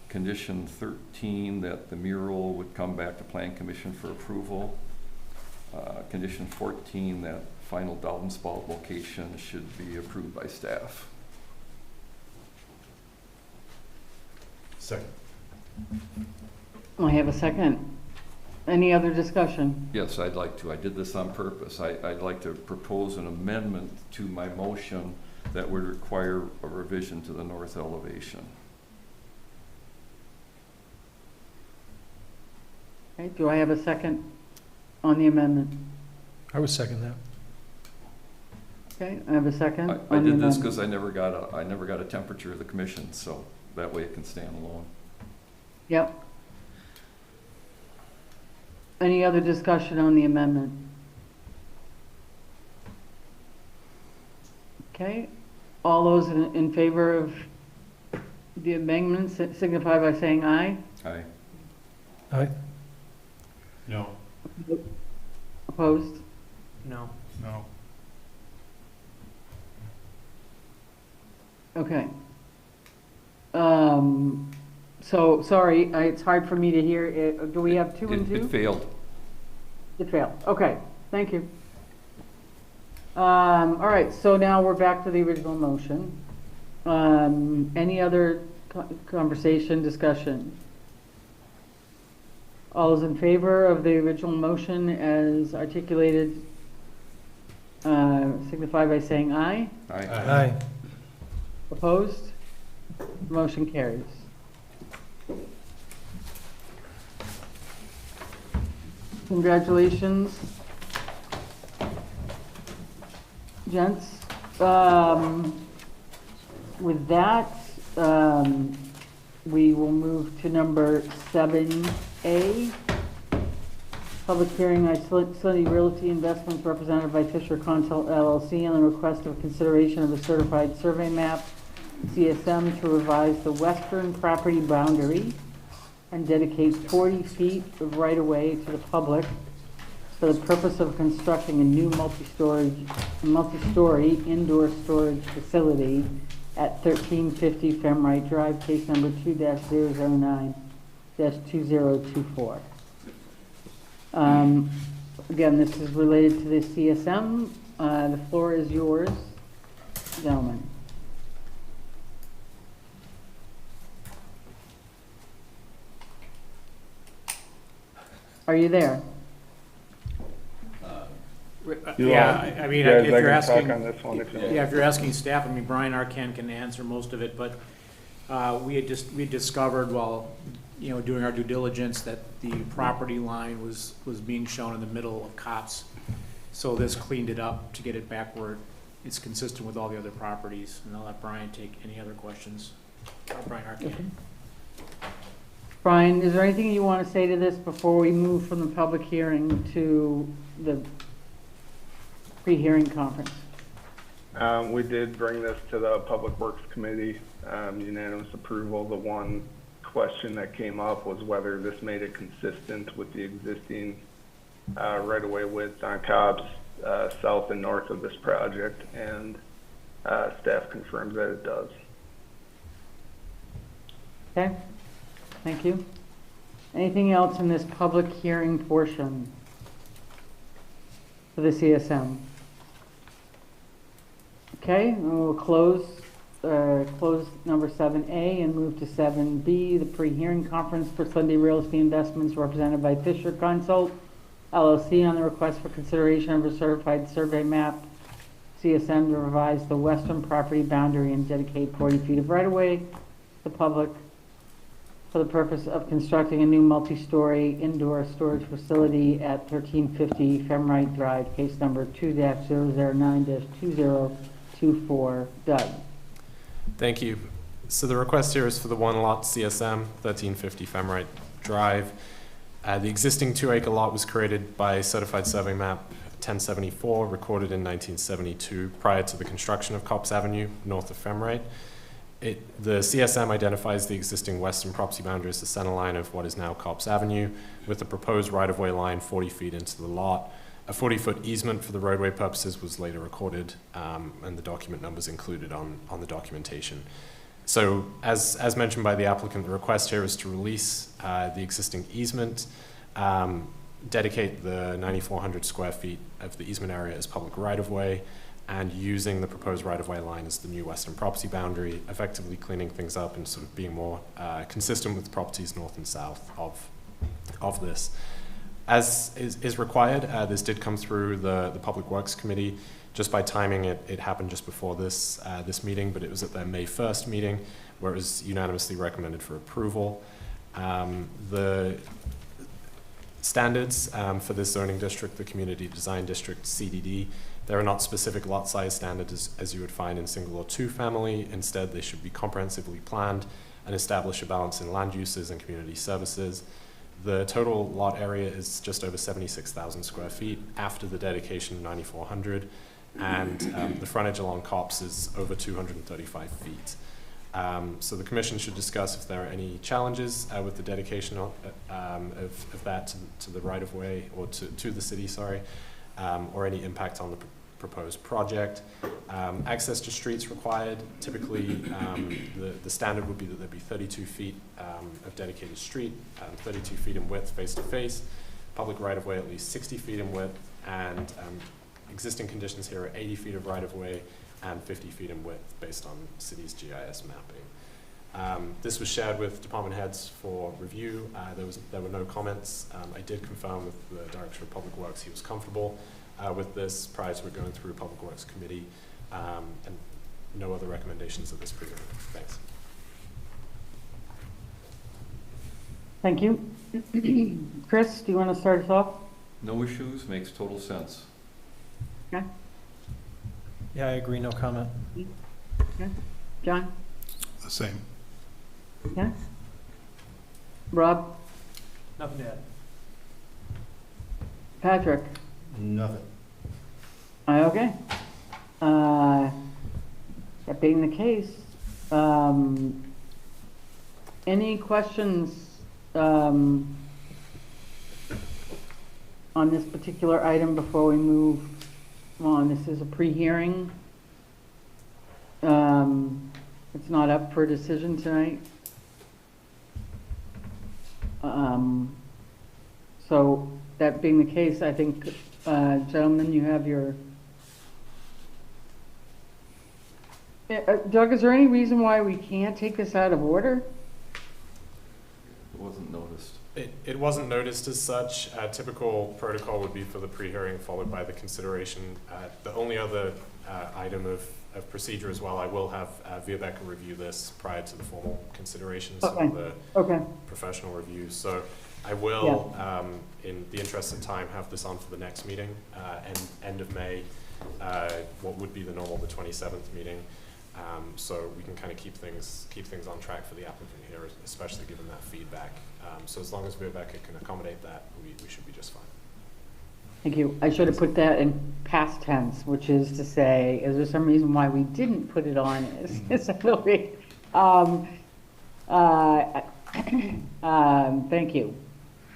Condition 13, that the mural would come back to Plan Commission for approval. Condition 14, that final downspout location should be approved by staff. Second. I have a second. Any other discussion? Yes, I'd like to. I did this on purpose. I'd like to propose an amendment to my motion that would require a revision to the north elevation. Okay, do I have a second on the amendment? I would second that. Okay, I have a second I on the did amendment. this because I never got a temperature of the commission, so that way it can stand alone. Yep. Any other discussion on the amendment? Okay, all those in favor of the amendment signify by saying aye. Aye. Aye. No. Opposed? No. No. Okay. So, sorry, it's hard for me to hear. Do we have two and two? It failed. It failed. Okay, thank you. All right, so now we're back to the original motion. Any other conversation, discussion? All those in favor of the original motion as articulated, signify by saying aye. Aye. Aye. Opposed? Motion carries. Congratulations, gents. With that, we will move to number 7A. Public hearing on Slendy Realty Investments represented by Fisher Consult LLC on the request of consideration of a certified survey map, CSM, to revise the western property boundary and dedicate 40 feet of right-of-way to the public for the purpose of constructing a new multi-story indoor storage facility at 1350 Femright Drive, case number 2-009-2024. Again, this is related to the CSM. The floor is yours, gentlemen. Are you there? Yeah, I mean, Guys, if I you're can talk asking, on this one if you want. yeah, if you're asking staff, I mean, Brian Arcan can answer most of it, but we had discovered while, doing our due diligence that the property line was being shown in the middle of Cops. So this cleaned it up to get it back where it's consistent with all the other properties. And I'll let Brian take any other questions. Brian Arcan. Brian, is there anything you want to say to this before we move from the public hearing to the pre-hearing conference? We did bring this to the Public Works Committee, unanimous approval. The one question that came up was whether this made it consistent with the existing right-of-way widths on Cobb's south and north of this project, and staff confirms that it does. Okay, thank you. Anything else in this public hearing portion for the CSM? Okay, and we'll close number 7A and move to 7B, the pre-hearing conference for Slendy Realty Investments represented by Fisher Consult LLC on the request for consideration of a certified survey map, CSM, to revise the western property boundary and dedicate 40 feet of right-of-way to the public for the purpose of constructing a new multi-story indoor storage facility at 1350 Femright Drive, case number 2-009-2024. Doug. Thank you. So the request here is for the one lot CSM, 1350 Femrite Drive. The existing 2-acre lot was created by certified survey map 1074, recorded in 1972, prior to the construction of Copps Avenue, north of Femrite. The CSM identifies the existing western property boundary as the center line of what is now Copps Avenue, with the proposed right-of-way line 40 feet into the lot. A 40-foot easement for the roadway purposes was later recorded, and the document numbers included on the documentation. So as mentioned by the applicant, the request here is to release the existing easement, dedicate the 9,400 square feet of the easement area as public right-of-way, and using the proposed right-of-way line as the new western property boundary, effectively cleaning things up and sort of being more consistent with the properties north and south of this. As is required, this did come through the Public Works Committee. Just by timing, it happened just before this meeting, but it was at their May 1st meeting where it was unanimously recommended for approval. The standards for this zoning district, the Community Design District, CDD, there are not specific lot size standards as you would find in single or two family. Instead, they should be comprehensively planned and establish a balance in land uses and community services. The total lot area is just over 76,000 square feet after the dedication of 9,400, and the frontage along Copps is over 235 feet. So the commission should discuss if there are any challenges with the dedication of that to the right-of-way, or to the city, sorry, or any impact on the proposed project. Access to streets required. Typically, the standard would be that there'd be 32 feet of dedicated street, 32 feet in width face-to-face, public right-of-way at least 60 feet in width, and existing conditions here are 80 feet of right-of-way and 50 feet in width based on city's GIS mapping. This was shared with department heads for review. There were no comments. I did confirm with the Director of Public Works he was comfortable with this prior to it going through Public Works Committee, and no other recommendations at this point. Thanks. Thank you. Chris, do you want to start us off? No issues, makes total sense. Okay. Yeah, I agree, no comment. Okay. John? The same. Okay. Rob? Nothing to add. Patrick? Nothing. Okay. That being the case, any questions on this particular item before we move on? This is a pre-hearing. It's not up for decision tonight. So that being the case, I think, gentlemen, you have your... Doug, is there any reason why we can't take this out of order? It wasn't noticed. It wasn't noticed as such. Typical protocol would be for the pre-hearing followed by the consideration. The only other item of procedure as well, I will have Viabeca review this prior to the formal considerations of the professional review. So I will, in the interest of time, have this on for the next meeting, end of May, what would be the normal, the 27th meeting. So we can kind of keep things on track for the applicant here, especially given that feedback. So as long as Viabeca can accommodate that, we should be just fine. Thank you. I should have put that in past tense, which is to say, is there some reason why we didn't put it on essentially? Thank you.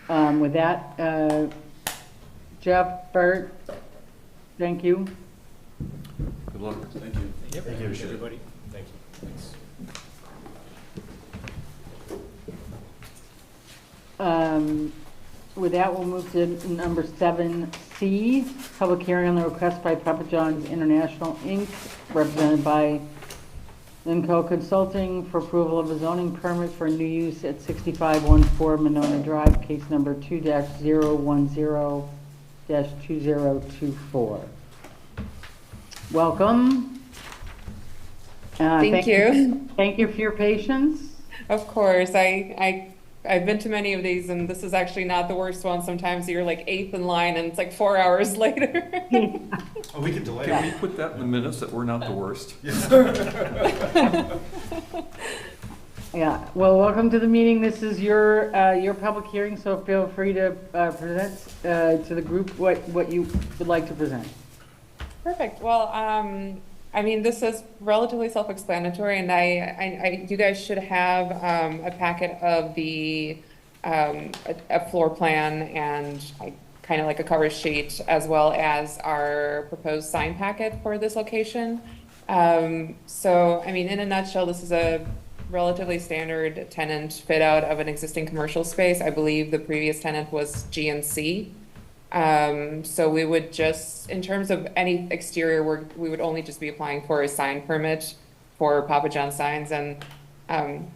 With that, Jeff, Bert, thank you. Good luck. Thank you. Yep. Thank you, everybody. Thank you. Thanks. With that, we'll move to number 7C, public hearing on the request by Papa John's International, Inc., represented by Linco Consulting for approval of a zoning permit for new use at 6514 Monona Drive, case number 2-010-2024. Welcome. Thank you. Thank you for your patience. Of course. I've been to many of these, and this is actually not the worst one. Sometimes you're like 8th in line, and it's like 4 hours later. Oh, we can delay Can it. we put that in the minutes that we're not the worst? Yeah, well, welcome to the meeting. This is your public hearing, so feel free to present to the group what you would like to present. Perfect. Well, I mean, this is relatively self-explanatory, and you guys should have a packet of the a floor plan and kind of like a cover sheet, as well as our proposed sign packet for this location. So, I mean, in a nutshell, this is a relatively standard tenant fit out of an existing commercial space. I believe the previous tenant was GNC. So we would just, in terms of any exterior work, we would only just be applying for a sign permit for Papa John signs. And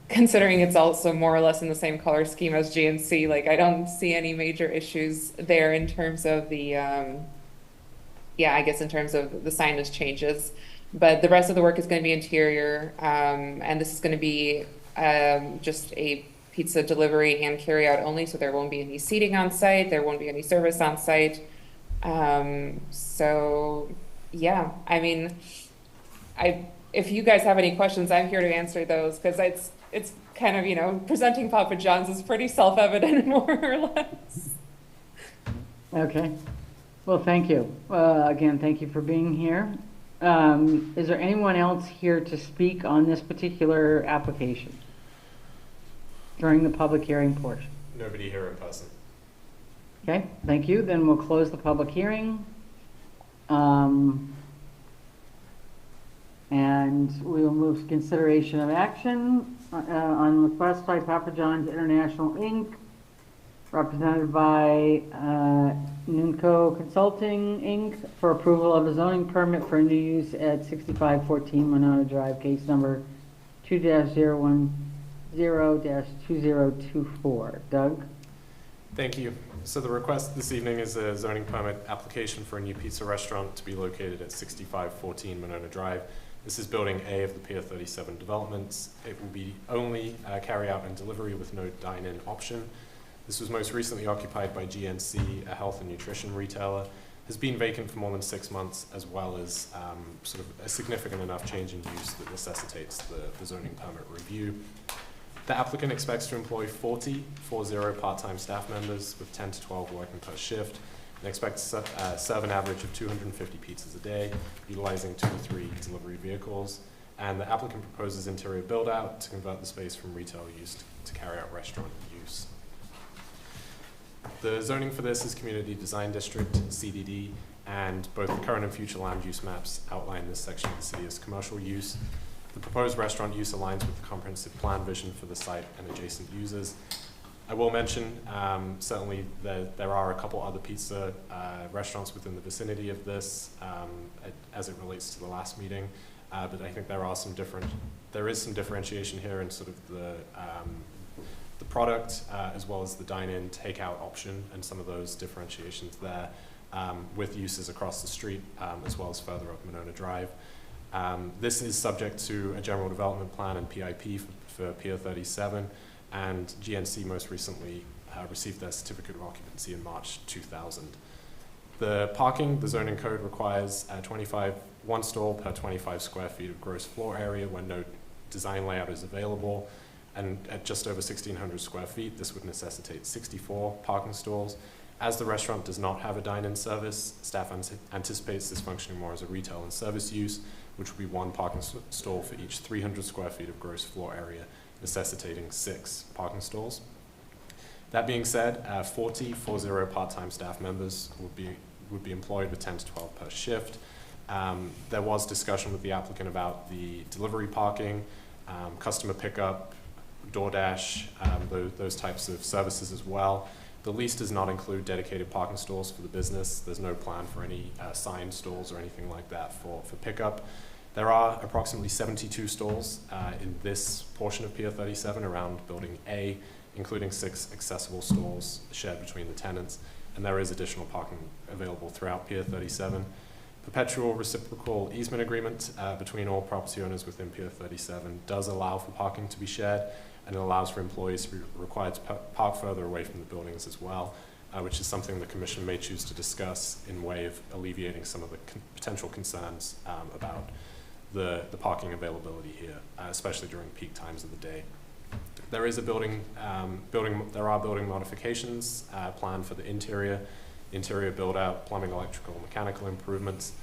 considering it's also more or less in the same color scheme as GNC, like I don't see any major issues there in terms of the, yeah, I guess in terms of the signage changes. But the rest of the work is going to be interior, and this is going to be just a pizza delivery and carry out only, so there won't be any seating on site, there won't be any service on site. So yeah, I mean, if you guys have any questions, I'm here to answer those, because it's kind of, you know, presenting Papa John's is pretty self-evident, more or less. Okay. Well, thank you. Again, thank you for being here. Is there anyone else here to speak on this particular application during the public hearing portion? Nobody here in person. Okay, thank you. Then we'll close the public hearing. And we will move to consideration of action on request by Papa John's International Inc., represented by Nunco Consulting Inc., for approval of a zoning permit for new use at 6514 Monona Drive, case number 2-010-2024. Doug? Thank you. So the request this evening is a zoning permit application for a new pizza restaurant to be located at 6514 Monona Drive. This is building A of the Pier 37 developments. It will be only carry out and delivery with no dine-in option. This was most recently occupied by GNC, a health and nutrition retailer, has been vacant for more than 6 months, as well as sort of a significant enough change in use that necessitates the zoning permit review. The applicant expects to employ 40 part-time staff members with 10 to 12 working per shift, and expects to serve an average of 250 pizzas a day, utilizing 2 to 3 delivery vehicles. And the applicant proposes interior build-out to convert the space from retail use to carry out restaurant use. The zoning for this is Community Design District, CDD, and both the current and future land use maps outline this section of the city as commercial use. The proposed restaurant use aligns with the comprehensive plan vision for the site and adjacent users. I will mention, certainly there are a couple other pizza restaurants within the vicinity of this as it relates to the last meeting, but I think there is some differentiation here in sort of the product as well as the dine-in takeout option, and some of those differentiations there with uses across the street as well as further up Monona Drive. This is subject to a general development plan and PIP for Pier 37, and GNC most recently received their certificate of occupancy in March 2000. The parking, the zoning code requires 1 stall per 25 square feet of gross floor area when no design layout is available, and at just over 1,600 square feet, this would necessitate 64 parking stalls. As the restaurant does not have a dine-in service, staff anticipates this functioning more as a retail and service use, which would be 1 parking stall for each 300 square feet of gross floor area, necessitating 6 parking stalls. That being said, 40 part-time staff members would be employed with 10 to 12 per shift. There was discussion with the applicant about the delivery parking, customer pickup, DoorDash, those types of services as well. The lease does not include dedicated parking stalls for the business. There's no plan for any signed stalls or anything like that for pickup. There are approximately 72 stalls in this portion of Pier 37 around Building A, including 6 accessible stalls shared between the tenants, and there is additional parking available throughout Pier 37. Perpetual reciprocal easement agreement between all property owners within Pier 37 does allow for parking to be shared, and it allows for employees to be required to park further away from the buildings as well, which is something the Commission may choose to discuss in way of alleviating some of the potential concerns about the parking availability here, especially during peak times of the day. There is a there are building modifications planned for the interior build out, plumbing, electrical, mechanical improvements.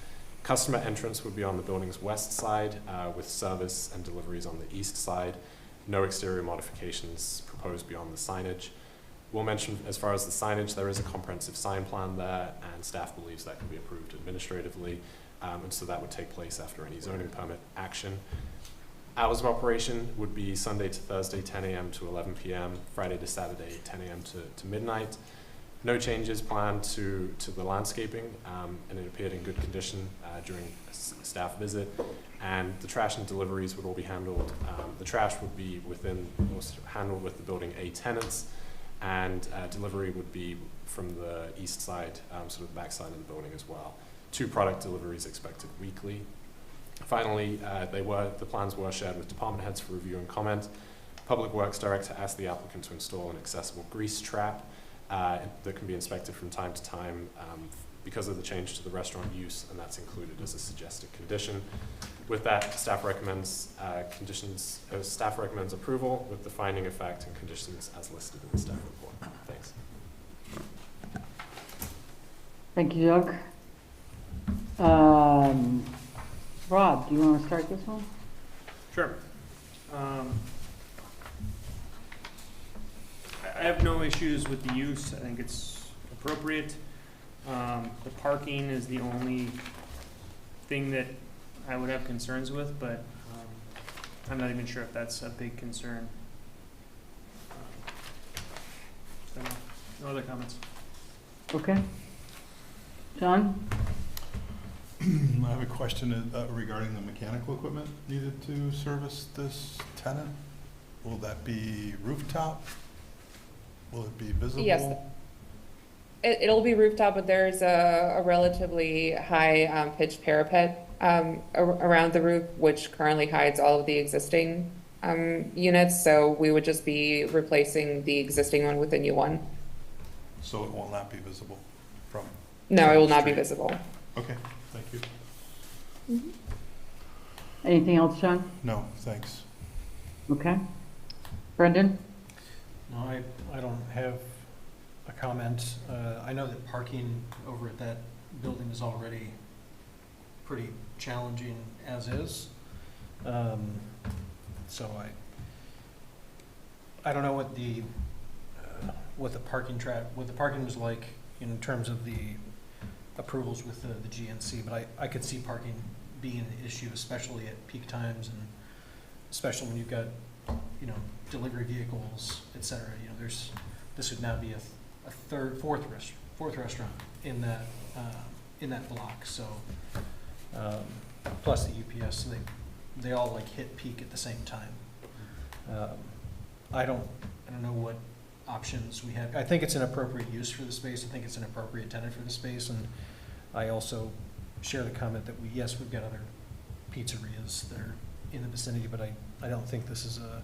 Customer entrance would be on the building's west side, with service and deliveries on the east side. No exterior modifications proposed beyond the signage. We'll mention, as far as the signage, there is a comprehensive sign plan there, and staff believes that can be approved administratively, and so that would take place after any zoning permit action. Hours of operation would be Sunday to Thursday, 10 a.m. to 11 p.m., Friday to Saturday, 10 a.m. to midnight. No changes planned to the landscaping, and it appeared in good condition during a staff visit. And the trash and deliveries would all be handled. The trash would be handled with the building A tenants, and delivery would be from the east side, sort of the back side of the building as well. 2 product deliveries expected weekly. Finally, the plans were shared with department heads for review and comment. Public Works Director asked the applicant to install an accessible grease trap that can be inspected from time to time because of the change to the restaurant use, and that's included as a suggested condition. With that, staff recommends approval with the finding of fact and conditions as listed in the staff report. Thanks. Thank you, Doug. Rob, do you want to start this one? Sure. I have no issues with the use. I think it's appropriate. The parking is the only thing that I would have concerns with, but I'm not even sure if that's a big concern. So no other comments. Okay. John? I have a question regarding the mechanical equipment needed to service this tenant. Will that be rooftop? Will it be visible? Yes. It'll be rooftop, but there's a relatively high pitched parapet around the roof, which currently hides all of the existing units. So we would just be replacing the existing one with a new one. So it will not be visible from? No, it will not be street. visible. Okay, thank you. Mm-hmm. Anything else, John? No, thanks. Okay. Brendan? No, I don't have a comment. I know that parking over at that building is already pretty challenging as is. So I don't know what the parking was like in terms of the approvals with the GNC, but I could see parking being an issue, especially at peak times, and especially when you've got, delivery vehicles, et cetera. This would now be a fourth restaurant in that block. So plus the UPS, so they all hit peak at the same time. I don't know what options we have. I think it's an appropriate use for the space. I think it's an appropriate tenant for the space, and I also share the comment that we've got other pizzerias that are in the vicinity, but I don't think this is a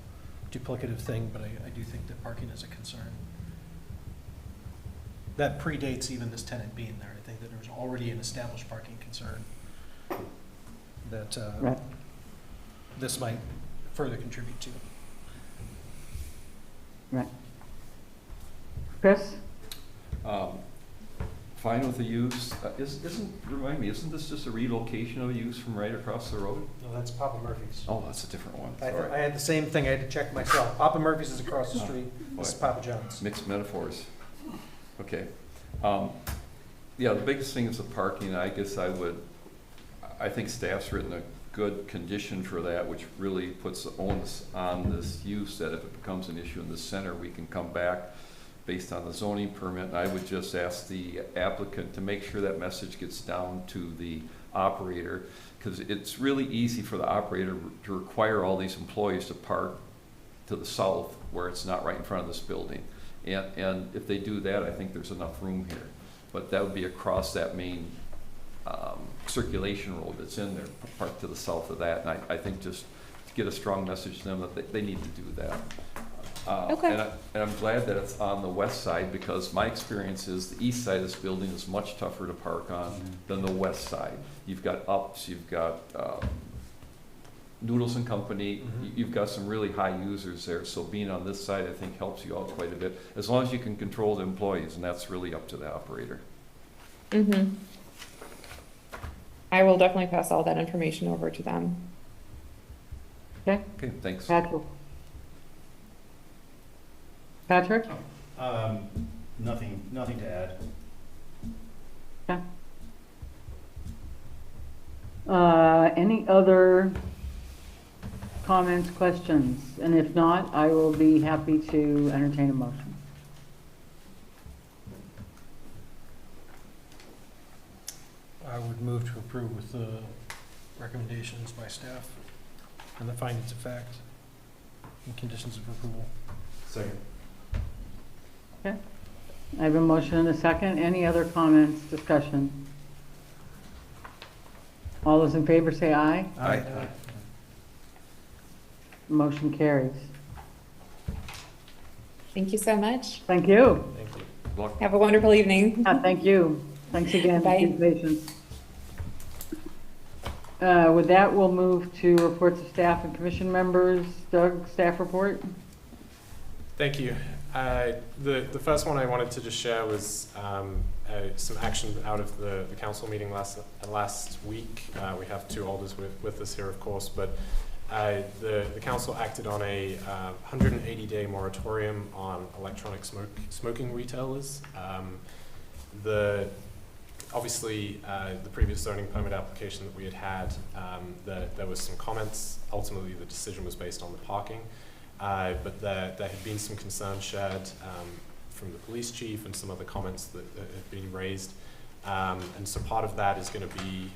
duplicative thing, but I do think that parking is a concern. That predates even this tenant being there. I think that there's already an established parking concern that Right. this might further contribute to. Right. Chris? Fine with the use. Remind me, isn't this just a relocation of a use from right across the road? No, that's Papa Murphy's. Oh, that's a different one. I Sorry. had the same thing. I had to check myself. Papa Murphy's is across the street. This is Papa John's. Mixed metaphors. Okay. Yeah, the biggest thing is the parking. I guess I think staff's written a good condition for that, which really puts the onus on this use that if it becomes an issue in the center, we can come back based on the zoning permit. And I would just ask the applicant to make sure that message gets down to the operator, because it's really easy for the operator to require all these employees to park to the south where it's not right in front of this building. And if they do that, I think there's enough room here. But that would be across that main circulation road that's in there, parked to the south of that. And I think just to get a strong message to them that they need to do that. Okay. And I'm glad that it's on the west side, because my experience is the east side of this building is much tougher to park on than the west side. You've got ups, you've got Noodles and Company, Mhm. you've got some really high users there, so being on this side, I think, helps you out quite a bit, as long as you can control the employees, and that's really up to the operator. Mm-hmm. I will definitely pass all that information over to them. Okay, Okay, thanks. Patrick? Patrick? Nothing to add. Any other comments, questions? And if not, I will be happy to entertain a motion. I would move to approve with the recommendations by staff and the findings of fact and conditions of approval. Second. I have a motion and a second. Any other comments, discussion? All those in favor say aye. Aye. Motion carries. Thank you so much. Thank you. Thank you. Good luck. Have a wonderful evening. Thank you. Thanks again for Bye. your patience. With that, we'll move to reports of staff and commission members. Doug, staff report? Thank you. The first one I wanted to just share was some action out of the council meeting last week. We have two alders with us here, of course, but the council acted on a 180-day moratorium on electronic smoking retailers. Obviously, the previous zoning permit application that we had, there was some comments. Ultimately, the decision was based on the parking. But there had been some concerns shared from the police chief and some other comments that have been raised. And so part of that is going to be,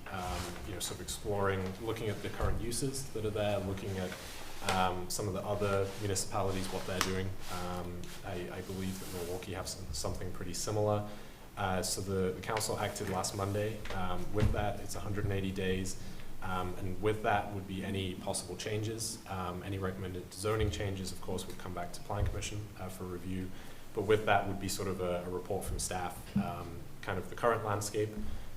sort of exploring, looking at the current uses that are there, looking at some of the other municipalities, what they're doing. I believe that Milwaukee have something pretty similar. So the council acted last Monday. With that, it's 180 days. And with that would be any possible changes. Any recommended zoning changes, of course, would come back to Plan Commission for review. But with that would be sort of a report from staff, kind of the current landscape,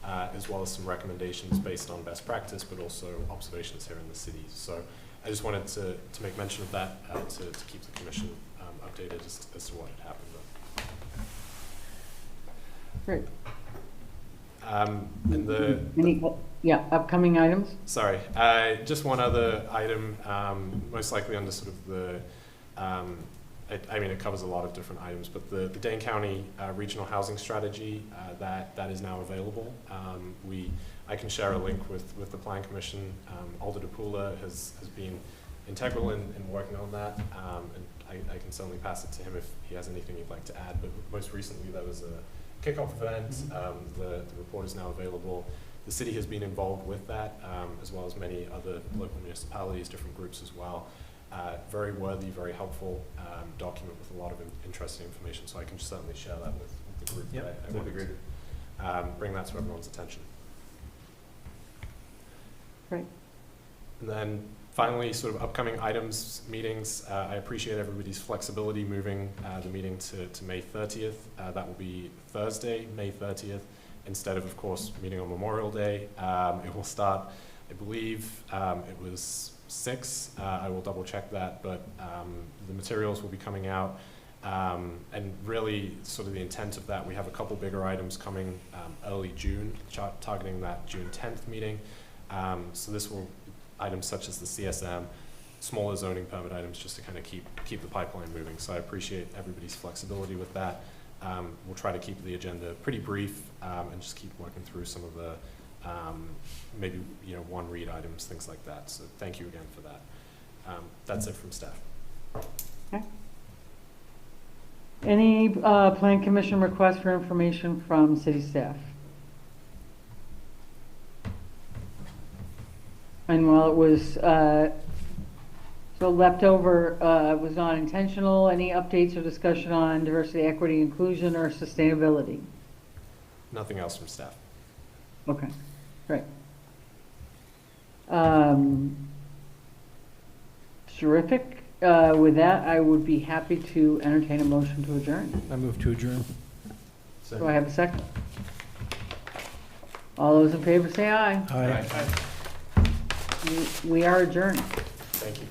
as well as some recommendations based on best practice, but also observations here in the city. So I just wanted to make mention of that to keep the commission updated as to what had happened. Great. And upcoming items? Sorry, just one other item, most likely under sort of the, I mean, it covers a lot of different items, but the Dane County Regional Housing Strategy, that is now available. I can share a link with the Plan Commission. Alder DePula has been integral in working on that, and I can certainly pass it to him if he has anything he'd like to add, but most recently there was a kickoff event. The report is now available. The city has been involved with that, as well as many other local municipalities, different groups as well. Very worthy, very helpful document with a lot of interesting information, so I can certainly share that with the group. Yep, I wanted to bring that to everyone's attention. Great. And then finally, sort of upcoming items, meetings. I appreciate everybody's flexibility moving the meeting to May 30th. That will be Thursday, May 30th. Instead of course, meeting on Memorial Day. It will start, I believe, it was 6. I will double check that, but the materials will be coming out. And really, sort of the intent of that, we have a couple bigger items coming early June, targeting that June 10th meeting. So this will, items such as the CSM, smaller zoning permit items, just to kind of keep the pipeline moving. So I appreciate everybody's flexibility with that. We'll try to keep the agenda pretty brief and just keep working through some of the maybe one read items, things like that. So thank you again for that. That's it from staff. Okay. Any Plan Commission requests for information from city staff? And while it was so leftover, was not intentional, any updates or discussion on diversity, equity, inclusion, or sustainability? Nothing else from staff. Okay, great. Terrific. With that, I would be happy to entertain a motion to adjourn. I move to adjourn. Do I have a second? All those in favor say aye. Aye. we are adjourned. Thank you.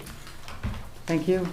Thank you.